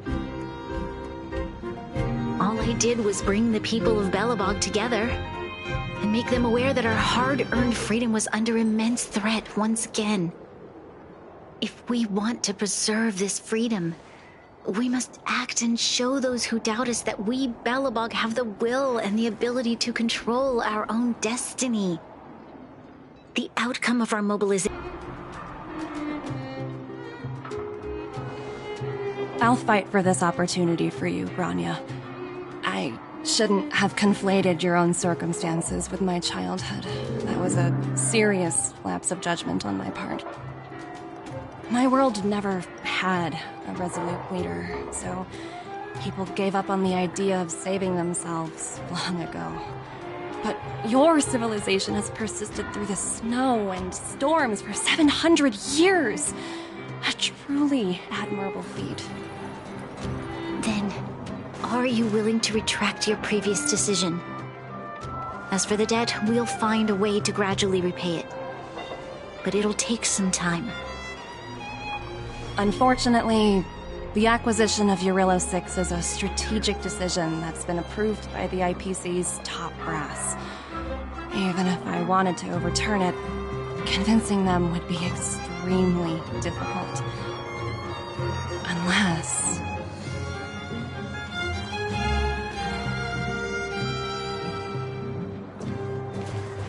All I did was bring the people of Belobog together and make them aware that our hard-earned freedom was under immense threat once again. If we want to preserve this freedom, we must act and show those who doubt us that we, Belobog, have the will and the ability to control our own destiny. The outcome of our mobilization...
I'll fight for this opportunity for you, Bronya. I shouldn't have conflated your own circumstances with my childhood. That was a serious lapse of judgment on my part. My world never had a resolute leader, so people gave up on the idea of saving themselves long ago. But your civilization has persisted through the snow and storms for 700 years. A truly admirable feat.
Then, are you willing to retract your previous decision? As for the debt, we'll find a way to gradually repay it. But it'll take some time.
Unfortunately, the acquisition of Eurylo 6 is a strategic decision that's been approved by the IPC's top brass. Even if I wanted to overturn it, convincing them would be extremely difficult. Unless...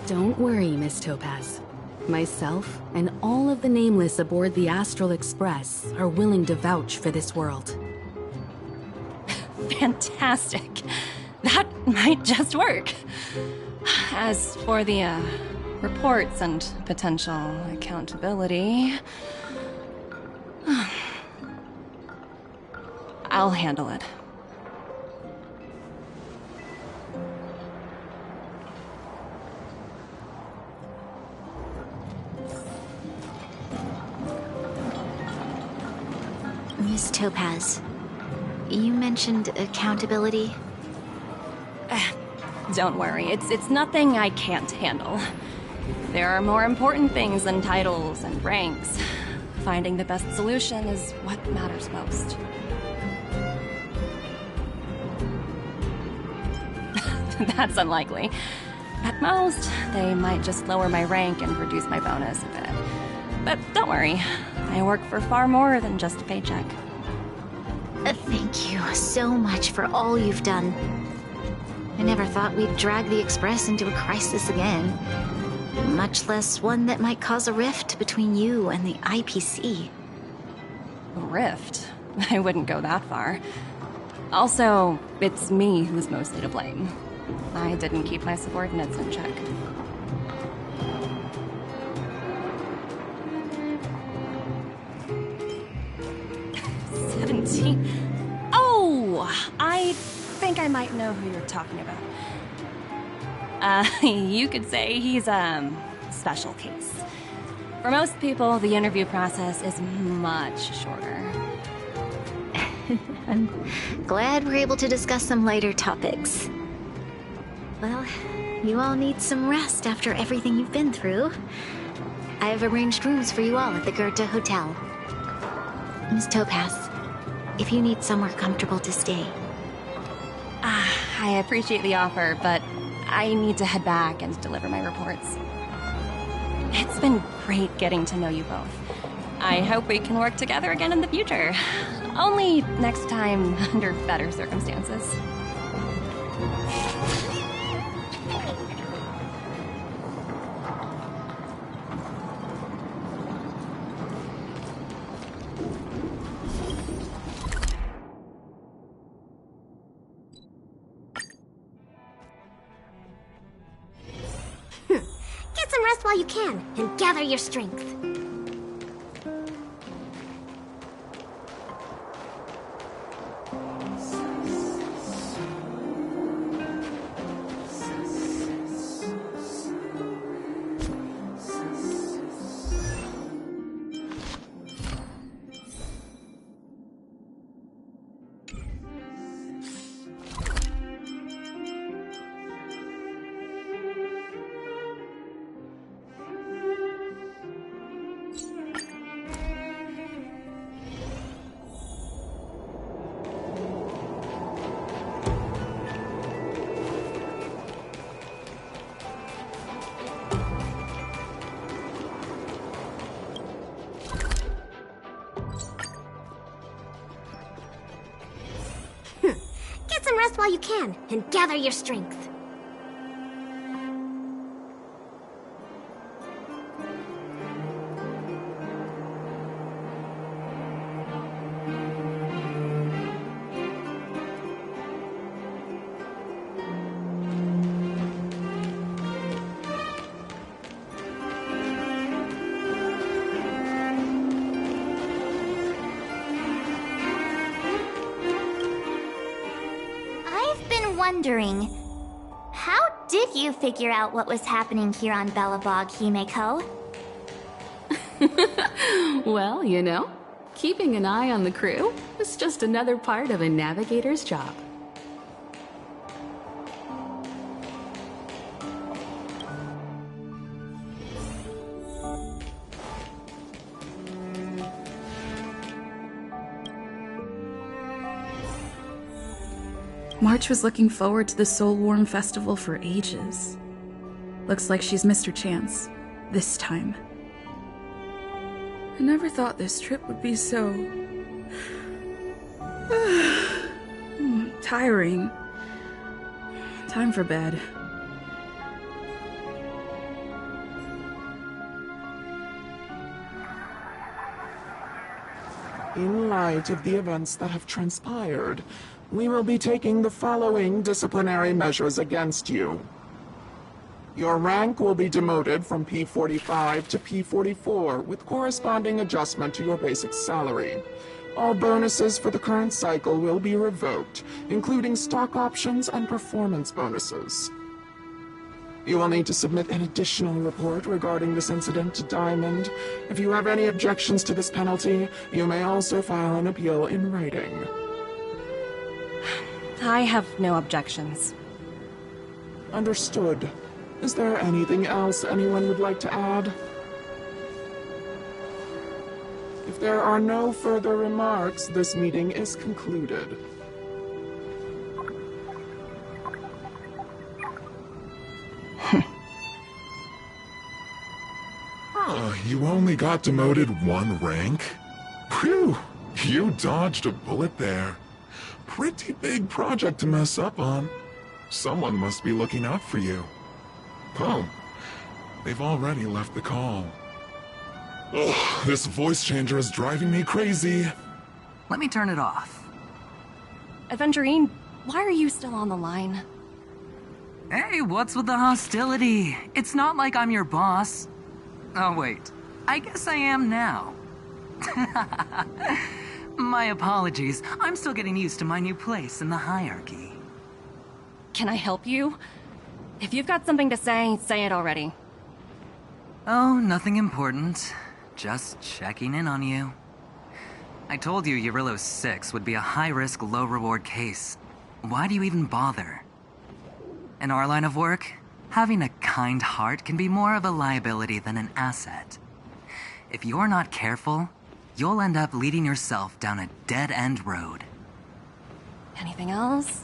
Don't worry, Miss Topaz. Myself and all of the Nameless aboard the Astral Express are willing to vouch for this world.
Fantastic. That might just work. As for the, reports and potential accountability... I'll handle it.
Miss Topaz, you mentioned accountability?
Don't worry, it's nothing I can't handle. There are more important things than titles and ranks. Finding the best solution is what matters most. That's unlikely. At most, they might just lower my rank and reduce my bonus a bit. But don't worry, I work for far more than just a paycheck.
Thank you so much for all you've done. I never thought we'd drag the Express into a crisis again. Much less one that might cause a rift between you and the IPC.
A rift? I wouldn't go that far. Also, it's me who's mostly to blame. I didn't keep my subordinates in check. Oh! I think I might know who you're talking about. You could say he's a special case. For most people, the interview process is much shorter.
I'm glad we're able to discuss some lighter topics. Well, you all need some rest after everything you've been through. I have arranged rooms for you all at the Goethe Hotel. Miss Topaz, if you need somewhere comfortable to stay.
I appreciate the offer, but I need to head back and deliver my reports. It's been great getting to know you both. I hope we can work together again in the future. Only next time under better circumstances.
Get some rest while you can, and gather your strength. Get some rest while you can, and gather your strength.
Wondering, how did you figure out what was happening here on Belobog, Himeko?
Well, you know, keeping an eye on the crew is just another part of a navigator's job.
March was looking forward to the Soulworm Festival for ages. Looks like she's missed her chance. This time. I never thought this trip would be so... tiring. Time for bed.
In light of the events that have transpired, we will be taking the following disciplinary measures against you. Your rank will be demoted from P45 to P44 with corresponding adjustment to your basic salary. All bonuses for the current cycle will be revoked, including stock options and performance bonuses. You will need to submit an additional report regarding this incident to Diamond. If you have any objections to this penalty, you may also file an appeal in writing.
I have no objections.
Understood. Is there anything else anyone would like to add? If there are no further remarks, this meeting is concluded.
You only got demoted one rank? Phew, you dodged a bullet there. Pretty big project to mess up on. Someone must be looking out for you. Oh, they've already left the call. Ugh, this voice changer is driving me crazy.
Let me turn it off.
Aventurine, why are you still on the line?
Hey, what's with the hostility? It's not like I'm your boss. Oh, wait. I guess I am now. My apologies. I'm still getting used to my new place in the hierarchy.
Can I help you? If you've got something to say it already.
Oh, nothing important. Just checking in on you. I told you Eurylos 6 would be a high-risk, low-reward case. Why do you even bother? In our line of work, having a kind heart can be more of a liability than an asset. If you're not careful, you'll end up leading yourself down a dead-end road.
Anything else?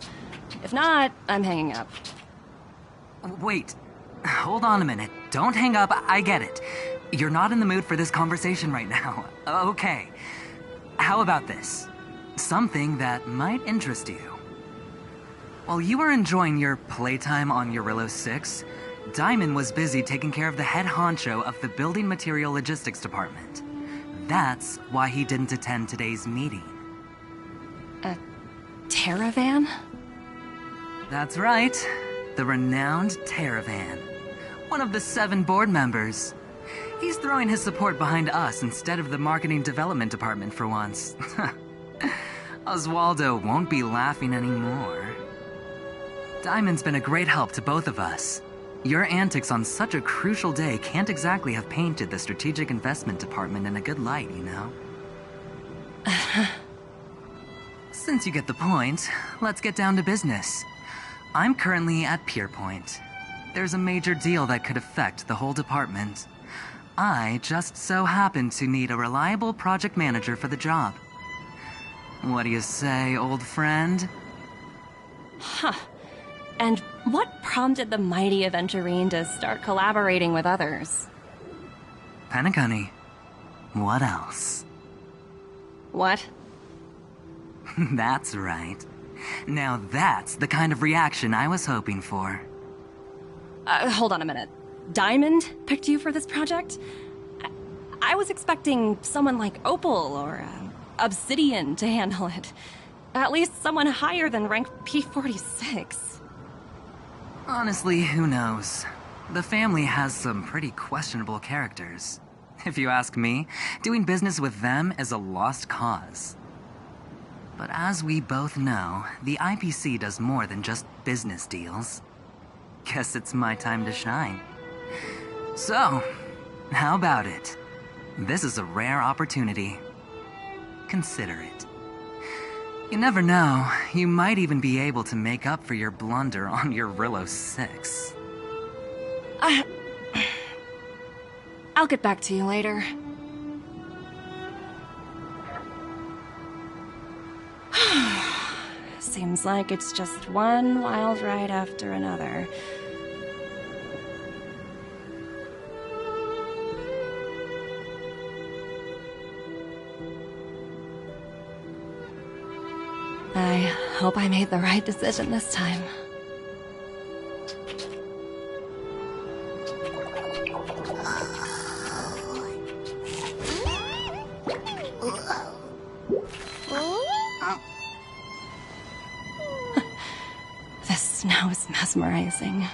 If not, I'm hanging up.
Wait. Hold on a minute. Don't hang up. I get it. You're not in the mood for this conversation right now. Okay. How about this? Something that might interest you. While you were enjoying your playtime on Eurylos 6, Diamond was busy taking care of the head honcho of the Building Material Logistics Department. That's why he didn't attend today's meeting.
A Terravan?
That's right. The renowned Terravan. One of the 7 board members. He's throwing his support behind us instead of the Marketing Development Department for once. Oswaldo won't be laughing anymore. Diamond's been a great help to both of us. Your antics on such a crucial day can't exactly have painted the Strategic Investment Department in a good light, you know? Since you get the point, let's get down to business. I'm currently at Pierpoint. There's a major deal that could affect the whole department. I just so happen to need a reliable project manager for the job. What do you say, old friend?
Huh. And what prompted the mighty Aventurine to start collaborating with others?
Penacony. What else?
What?
That's right. Now that's the kind of reaction I was hoping for.
Hold on a minute. Diamond picked you for this project? I was expecting someone like Opal or Obsidian to handle it. At least someone higher than rank P46.
Honestly, who knows? The family has some pretty questionable characters. If you ask me, doing business with them is a lost cause. But as we both know, the IPC does more than just business deals. Guess it's my time to shine. So, how about it? This is a rare opportunity. Consider it. You never know, you might even be able to make up for your blunder on your Eurylos 6.
I'll get back to you later. Seems like it's just one wild ride after another. I hope I made the right decision this time. The snow is mesmerizing.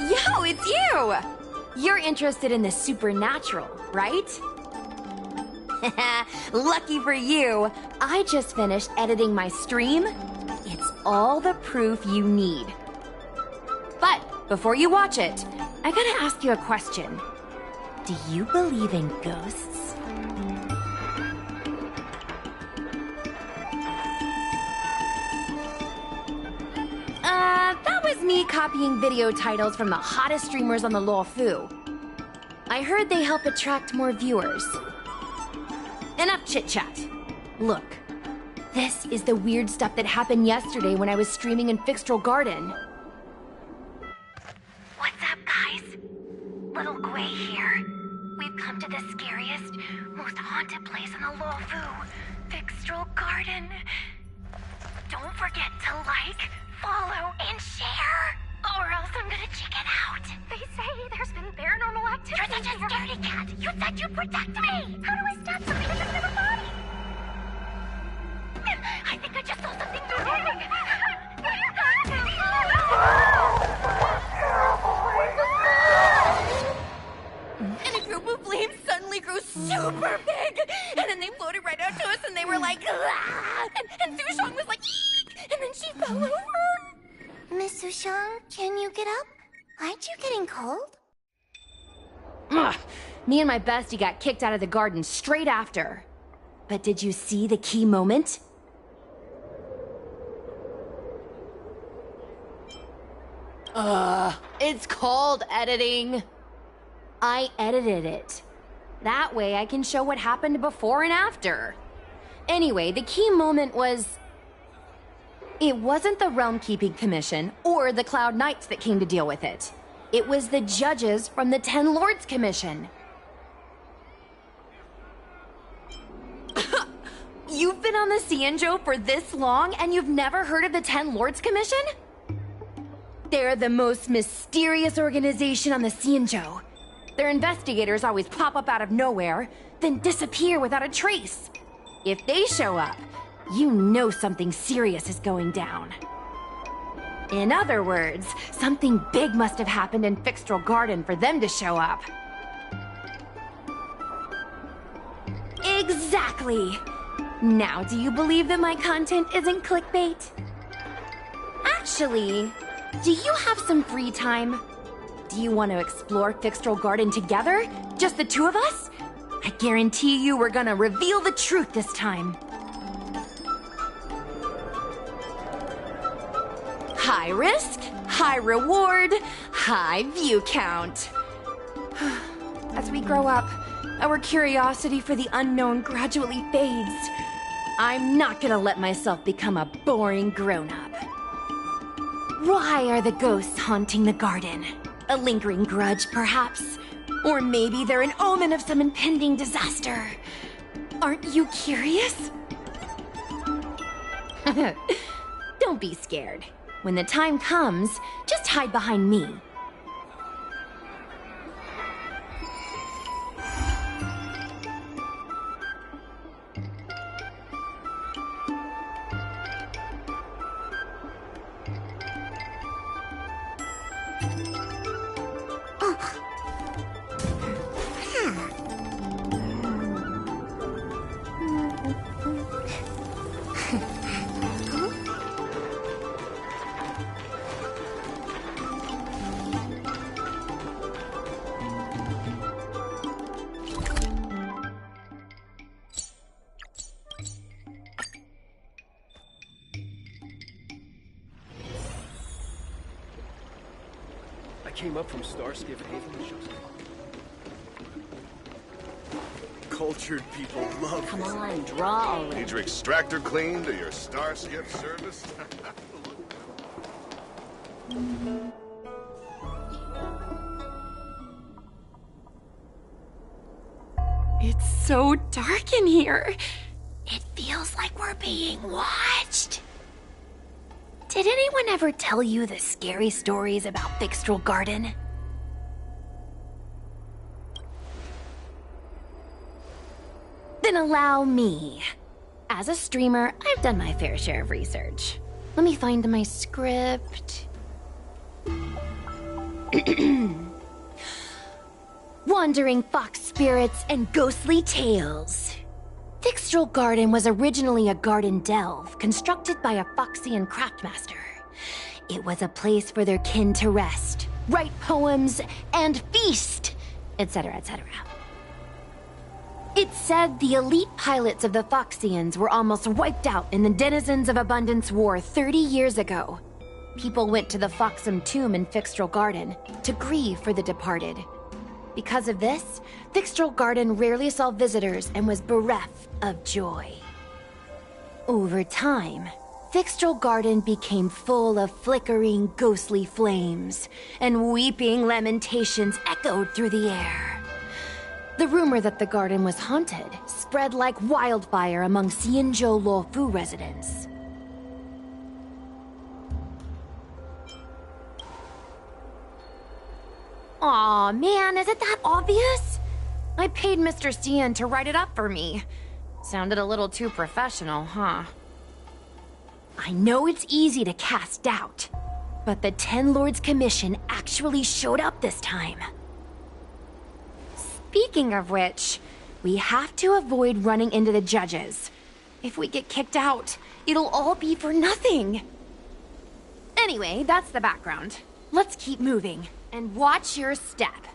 Yo, it's you! You're interested in the supernatural, right? Lucky for you, I just finished editing my stream. It's all the proof you need. But before you watch it, I gotta ask you a question. Do you believe in ghosts? That was me copying video titles from the hottest streamers on the Luofu. I heard they help attract more viewers. Enough chit-chat. Look, this is the weird stuff that happened yesterday when I was streaming in Fixtral Garden.
What's up, guys? Little Gwei here. We've come to the scariest, most haunted place in the Luofu, Fixtral Garden. Don't forget to like, follow, and share, or else I'm gonna check it out. They say there's been paranormal activity. You're such a scaredy cat. You said you'd protect me. How do I stop something that doesn't have a body? I think I just saw something moving.
And a group of flames suddenly grew super big! And then they floated right out to us and they were like, ah! And Sushang was like, eek! And then she fell over!
Miss Sushang, can you get up? Aren't you getting cold?
Ugh. Me and my bestie got kicked out of the garden straight after. But did you see the key moment? It's called editing. I edited it. That way I can show what happened before and after. Anyway, the key moment was... It wasn't the Realm Keeping Commission or the Cloud Knights that came to deal with it. It was the judges from the Ten Lords Commission. You've been on the Xianzhou for this long and you've never heard of the Ten Lords Commission? They're the most mysterious organization on the Xianzhou. Their investigators always pop up out of nowhere, then disappear without a trace. If they show up, you know something serious is going down. In other words, something big must have happened in Fixtral Garden for them to show up. Exactly! Now, do you believe that my content isn't clickbait? Actually, do you have some free time? Do you want to explore Fixtral Garden together? Just the two of us? I guarantee you we're gonna reveal the truth this time. High risk, high reward, high view count. As we grow up, our curiosity for the unknown gradually fades. I'm not gonna let myself become a boring grown-up. Why are the ghosts haunting the garden? A lingering grudge, perhaps? Or maybe they're an omen of some impending disaster. Aren't you curious? Don't be scared. When the time comes, just hide behind me.
I came up from Starskiff Haven just... Cultured people love
Come on, draw already.
Need your extractor cleaned or your Starskiff service?
It's so dark in here. It feels like we're being watched. Did anyone ever tell you the scary stories about Fixtral Garden? Then allow me. As a streamer, I've done my fair share of research. Let me find my script. Wandering fox spirits and ghostly tales. Fixtral Garden was originally a garden delve constructed by a Foxian craftmaster. It was a place for their kin to rest, write poems, and feast, etc., etc. It said the elite pilots of the Foxians were almost wiped out in the Denizens of Abundance War 30 years ago. People went to the Foxum tomb in Fixtral Garden to grieve for the departed. Because of this, Fixtral Garden rarely saw visitors and was bereft of joy. Over time, Fixtral Garden became full of flickering, ghostly flames, and weeping lamentations echoed through the air. The rumor that the garden was haunted spread like wildfire among Xianzhou Luofu residents. Aw, man, is it that obvious? I paid Mr. Xian to write it up for me. Sounded a little too professional, huh? I know it's easy to cast doubt, but the Ten Lords Commission actually showed up this time. Speaking of which, we have to avoid running into the judges. If we get kicked out, it'll all be for nothing. Anyway, that's the background. Let's keep moving. And watch your step.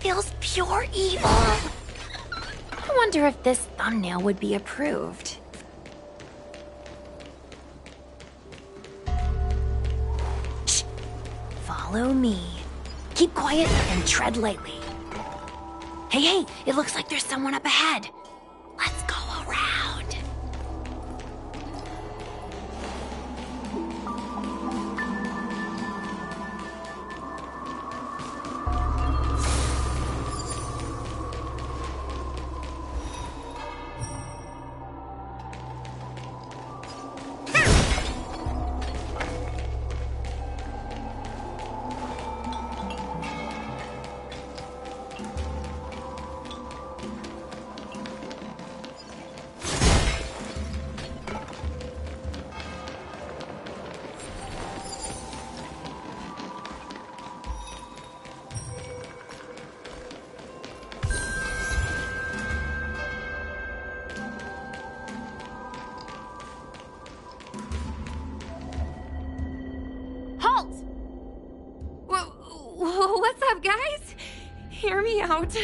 feels pure evil. I wonder if this thumbnail would be approved. Shh. Follow me. Keep quiet and tread lightly. Hey, it looks like there's someone up ahead. Let's go around.
What's up, guys? Hear me out.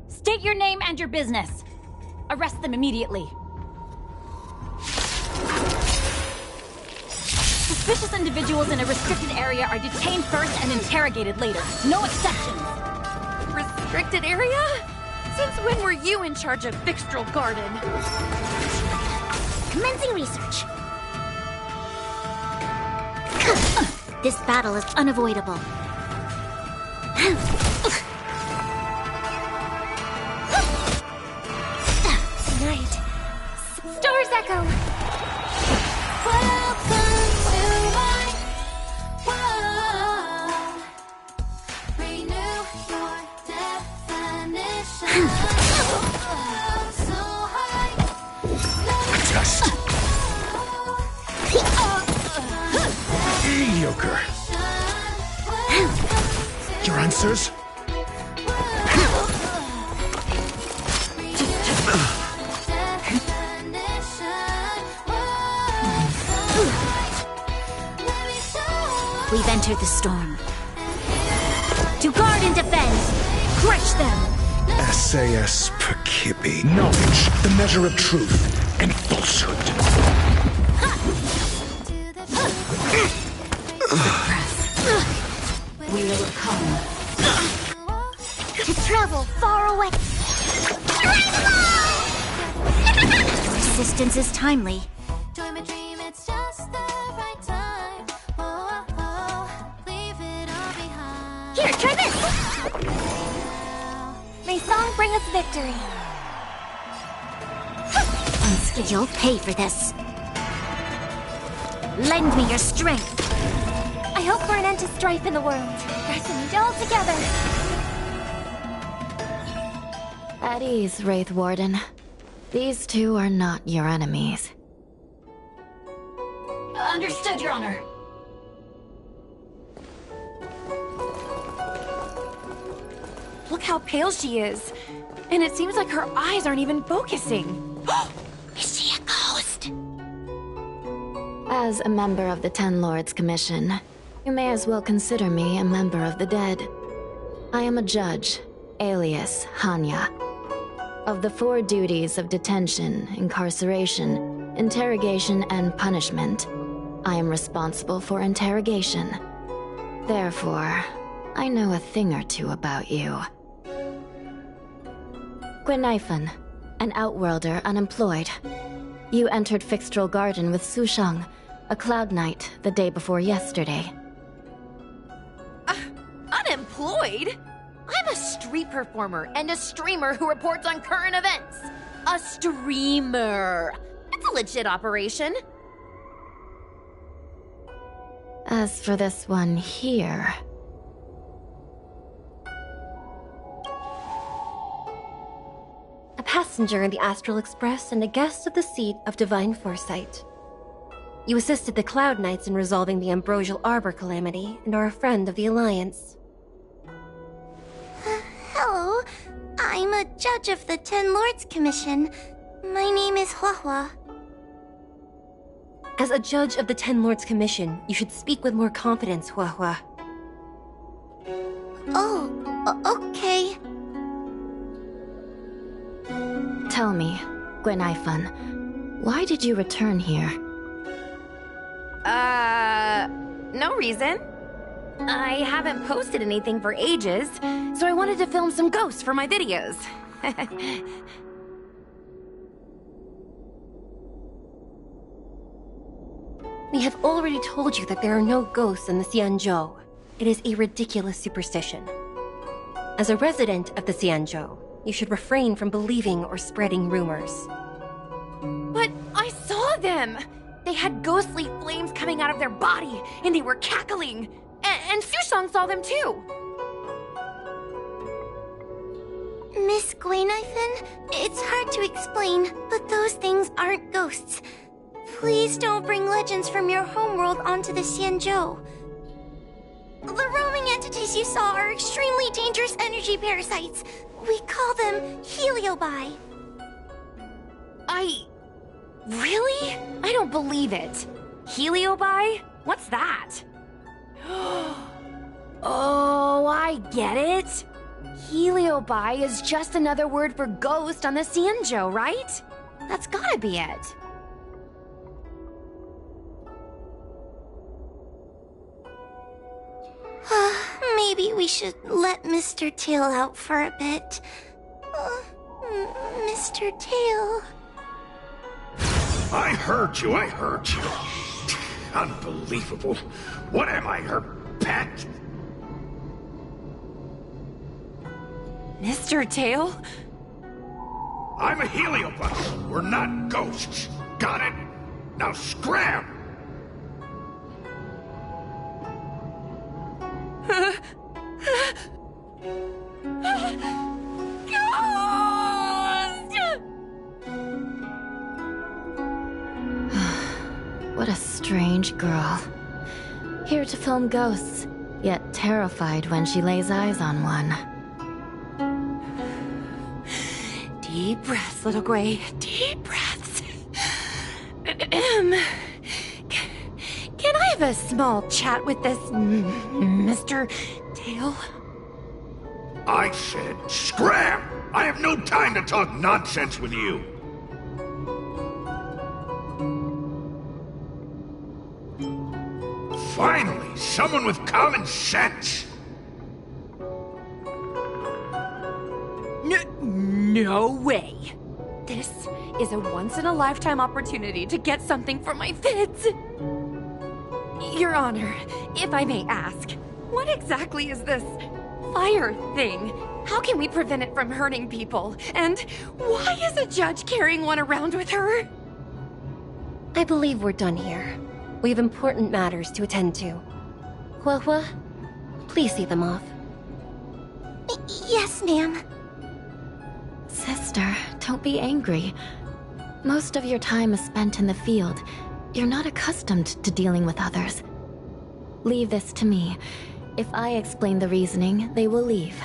State your name and your business. Arrest them immediately. Suspicious individuals in a restricted area are detained first and interrogated later. No exceptions.
Restricted area? Since when were you in charge of Fixtral Garden?
Commencing research. This battle is unavoidable.
Tonight, Stars Echo.
Welcome to my world. Renew your definition. So high.
Mediocre. Your answers?
We've entered the storm. To guard and defend! Crush them!
SAS Perkibi. Knowledge, the measure of truth and falsehood.
We will come.
To travel far away! Your assistance is timely.
Join my dream, it's just the right time. Oh, oh, oh. Leave it all behind.
Here, try this!
May song bring us victory.
You'll pay for this. Lend me your strength.
I hope for an end to strife in the world. Resonate all together.
At ease, Wraith Warden. These two are not your enemies.
Understood, Your Honor.
Look how pale she is. And it seems like her eyes aren't even focusing.
Is she a ghost?
As a member of the Ten Lords Commission, you may as well consider me a member of the dead. I am a judge, alias Hanya. Of the 4 duties of detention, incarceration, interrogation, and punishment, I am responsible for interrogation. Therefore, I know a thing or two about you. Gwenaifen, an outworlder unemployed. You entered Fixtral Garden with Sushang, a Cloud Knight, the day before yesterday.
Unemployed? I'm a street performer and a streamer who reports on current events. A streamer. It's a legit operation.
As for this one here...
A passenger in the Astral Express and a guest of the seat of Divine Foresight. You assisted the Cloud Knights in resolving the Ambrosial Arbor calamity and are a friend of the Alliance.
Hello. I'm a judge of the Ten Lords Commission. My name is Huahua.
As a judge of the Ten Lords Commission, you should speak with more confidence, Huahua.
Oh, Okay.
Tell me, Gwenaifan, why did you return here?
No reason. I haven't posted anything for ages, so I wanted to film some ghosts for my videos.
We have already told you that there are no ghosts in the Xianzhou. It is a ridiculous superstition. As a resident of the Xianzhou, you should refrain from believing or spreading rumors.
But I saw them! They had ghostly flames coming out of their body, and they were cackling! And Sushang saw them too!
Miss Gwenaifan, it's hard to explain, but those things aren't ghosts. Please don't bring legends from your homeworld onto the Xianzhou. The roaming entities you saw are extremely dangerous energy parasites. We call them Heliobi.
Really? I don't believe it. Heliobi? What's that? Oh, I get it. Heliobi is just another word for ghost on the Xianzhou, right? That's gotta be it.
Maybe we should let Mr. Tail out for a bit. Mr. Tail.
I heard you. Unbelievable. What am I, her pet?
Mr. Tail?
I'm a Heliobus. We're not ghosts. Got it? Now scram!
What a strange girl. Here to film ghosts, yet terrified when she lays eyes on one.
Deep breaths, little Gray. Deep breaths. Can I have a small chat with this Mr. Tail?
I said scram! I have no time to talk nonsense with you. Finally, someone with common sense.
No way. This is a once-in-a-lifetime opportunity to get something for my vids. Your Honor, if I may ask, what exactly is this fire thing? How can we prevent it from hurting people? And why is a judge carrying one around with her?
I believe we're done here. We have important matters to attend to. Huehua, please see them off.
Yes, ma'am.
Sister, don't be angry. Most of your time is spent in the field. You're not accustomed to dealing with others. Leave this to me. If I explain the reasoning, they will leave.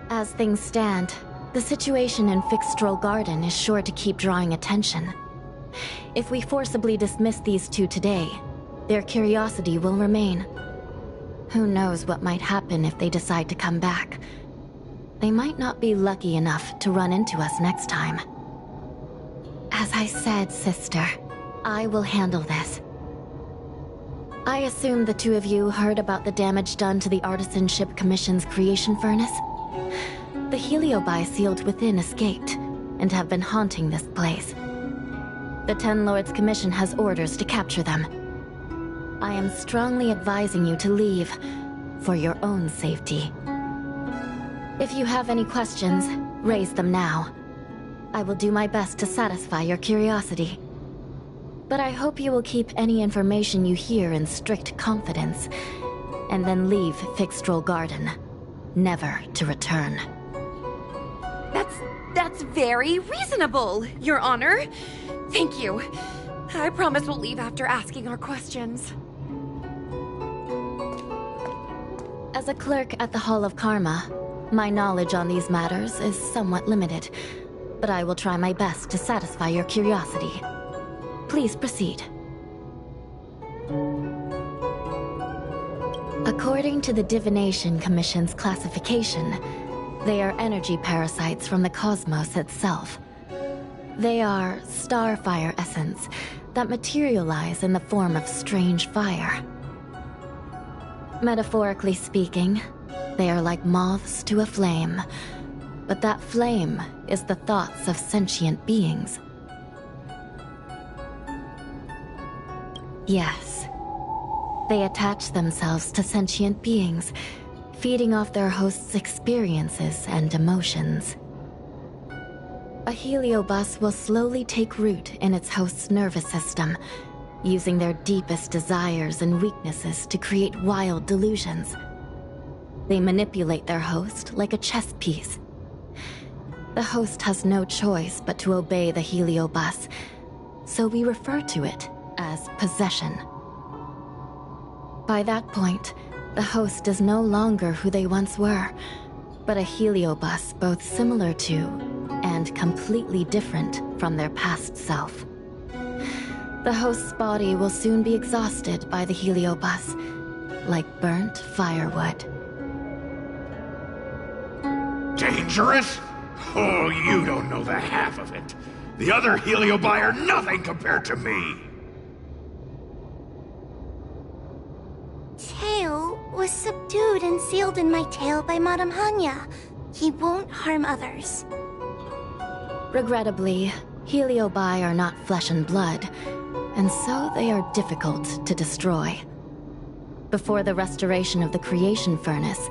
As things stand, the situation in Fixstrol Garden is sure to keep drawing attention. If we forcibly dismiss these two today, their curiosity will remain. Who knows what might happen if they decide to come back. They might not be lucky enough to run into us next time. As I said, sister, I will handle this. I assume the two of you heard about the damage done to the Artisanship Commission's creation furnace? The Heliobi sealed within escaped, and have been haunting this place. The Ten Lords Commission has orders to capture them. I am strongly advising you to leave, for your own safety. If you have any questions, raise them now. I will do my best to satisfy your curiosity. But I hope you will keep any information you hear in strict confidence, and then leave Fixstrol Garden, never to return.
That's very reasonable, Your Honor. Thank you. I promise we'll leave after asking our questions.
As a clerk at the Hall of Karma, my knowledge on these matters is somewhat limited, but I will try my best to satisfy your curiosity. Please proceed. According to the Divination Commission's classification, they are energy parasites from the cosmos itself. They are starfire essence that materialize in the form of strange fire. Metaphorically speaking, they are like moths to a flame, but that flame is the thoughts of sentient beings. Yes, they attach themselves to sentient beings, feeding off their host's experiences and emotions. A heliobus will slowly take root in its host's nervous system, using their deepest desires and weaknesses to create wild delusions. They manipulate their host like a chess piece. The host has no choice but to obey the heliobus, so we refer to it as possession. By that point, the host is no longer who they once were, but a heliobus both similar to and completely different from their past self. The host's body will soon be exhausted by the heliobus, like burnt firewood.
Dangerous? Oh, you don't know the half of it. The other Heliobi are nothing compared to me.
Tail was subdued and sealed in my tail by Madame Hanya. He won't harm others.
Regrettably, Heliobi are not flesh and blood, and so they are difficult to destroy. Before the restoration of the Creation Furnace,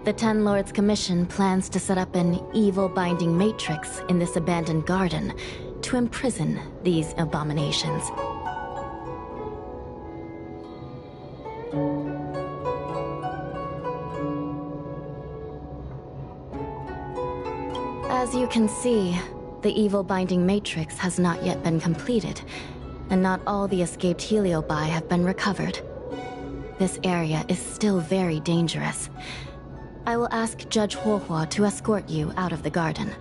the Ten Lords Commission plans to set up an evil binding matrix in this abandoned garden to imprison these abominations. As you can see, the evil binding matrix has not yet been completed, and not all the escaped Heliobi have been recovered. This area is still very dangerous. I will ask Judge Huohua to escort you out of the garden.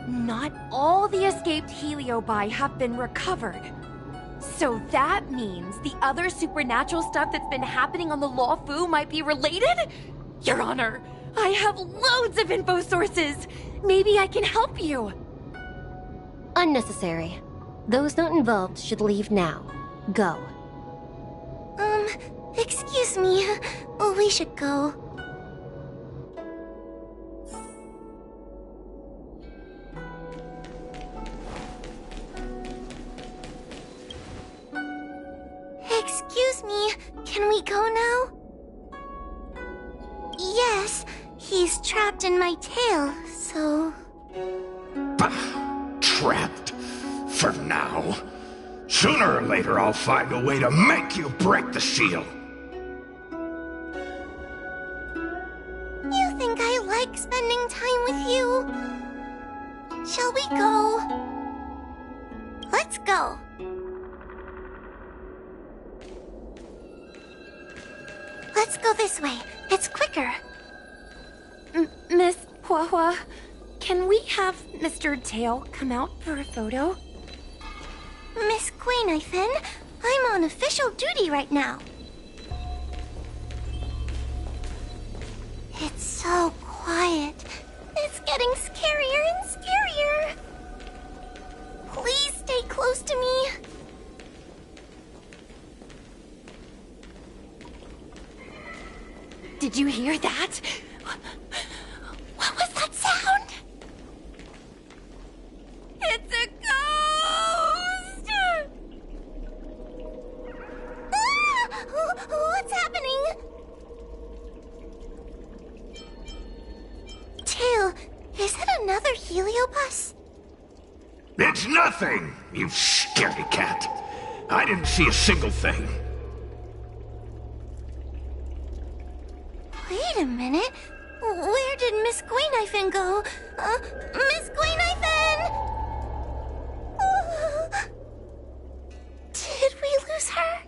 Not all the escaped Heliobi have been recovered. So that means the other supernatural stuff that's been happening on the Luofu might be related? Your Honor, I have loads of info sources. Maybe I can help you.
Unnecessary. Those not involved should leave now. Go.
Excuse me. We should go. Excuse me. Can we go now? Yes. He's trapped in my tail, so...
Bah! Trapped. For now. Sooner or later I'll find a way to make you break the seal.
You think I like spending time with you? Shall we go? Let's go. Let's go this way. It's quicker.
Miss Huohua, can we have Mr. Tail come out for a photo?
Miss Guinevere, I'm on official duty right now. It's so quiet. It's getting scarier and scarier. Please stay close to me.
Did you hear that? What was that sound? It's a ghost!
What's happening? Tail, is it another heliobus?
It's nothing, you scaredy cat. I didn't see a single thing.
Wait a minute. Where did Miss Guinevere go? Miss Guinevere! Did we lose her?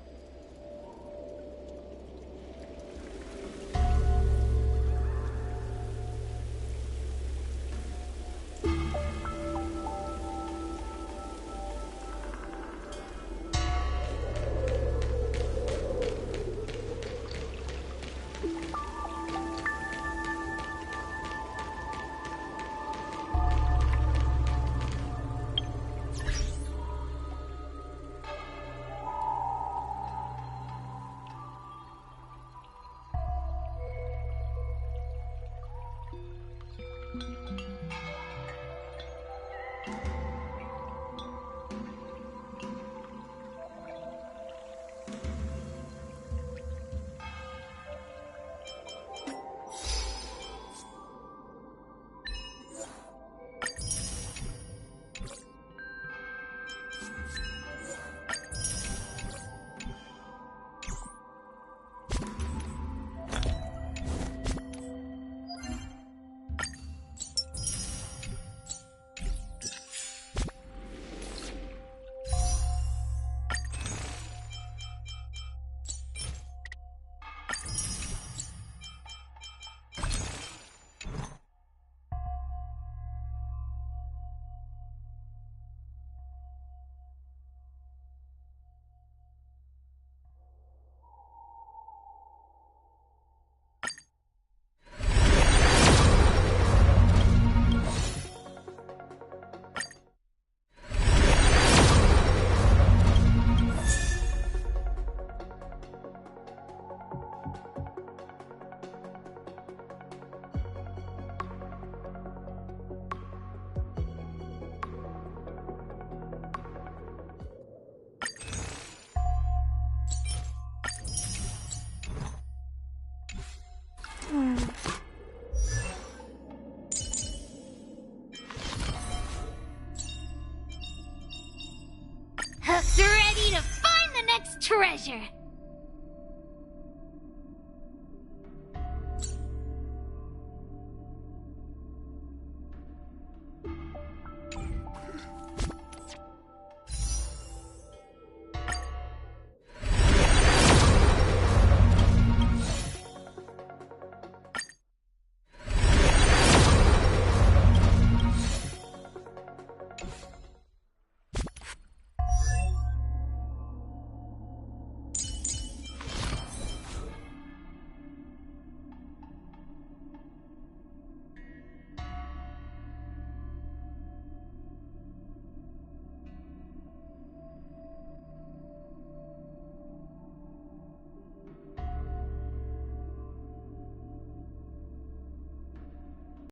Hook's ready to find the next treasure.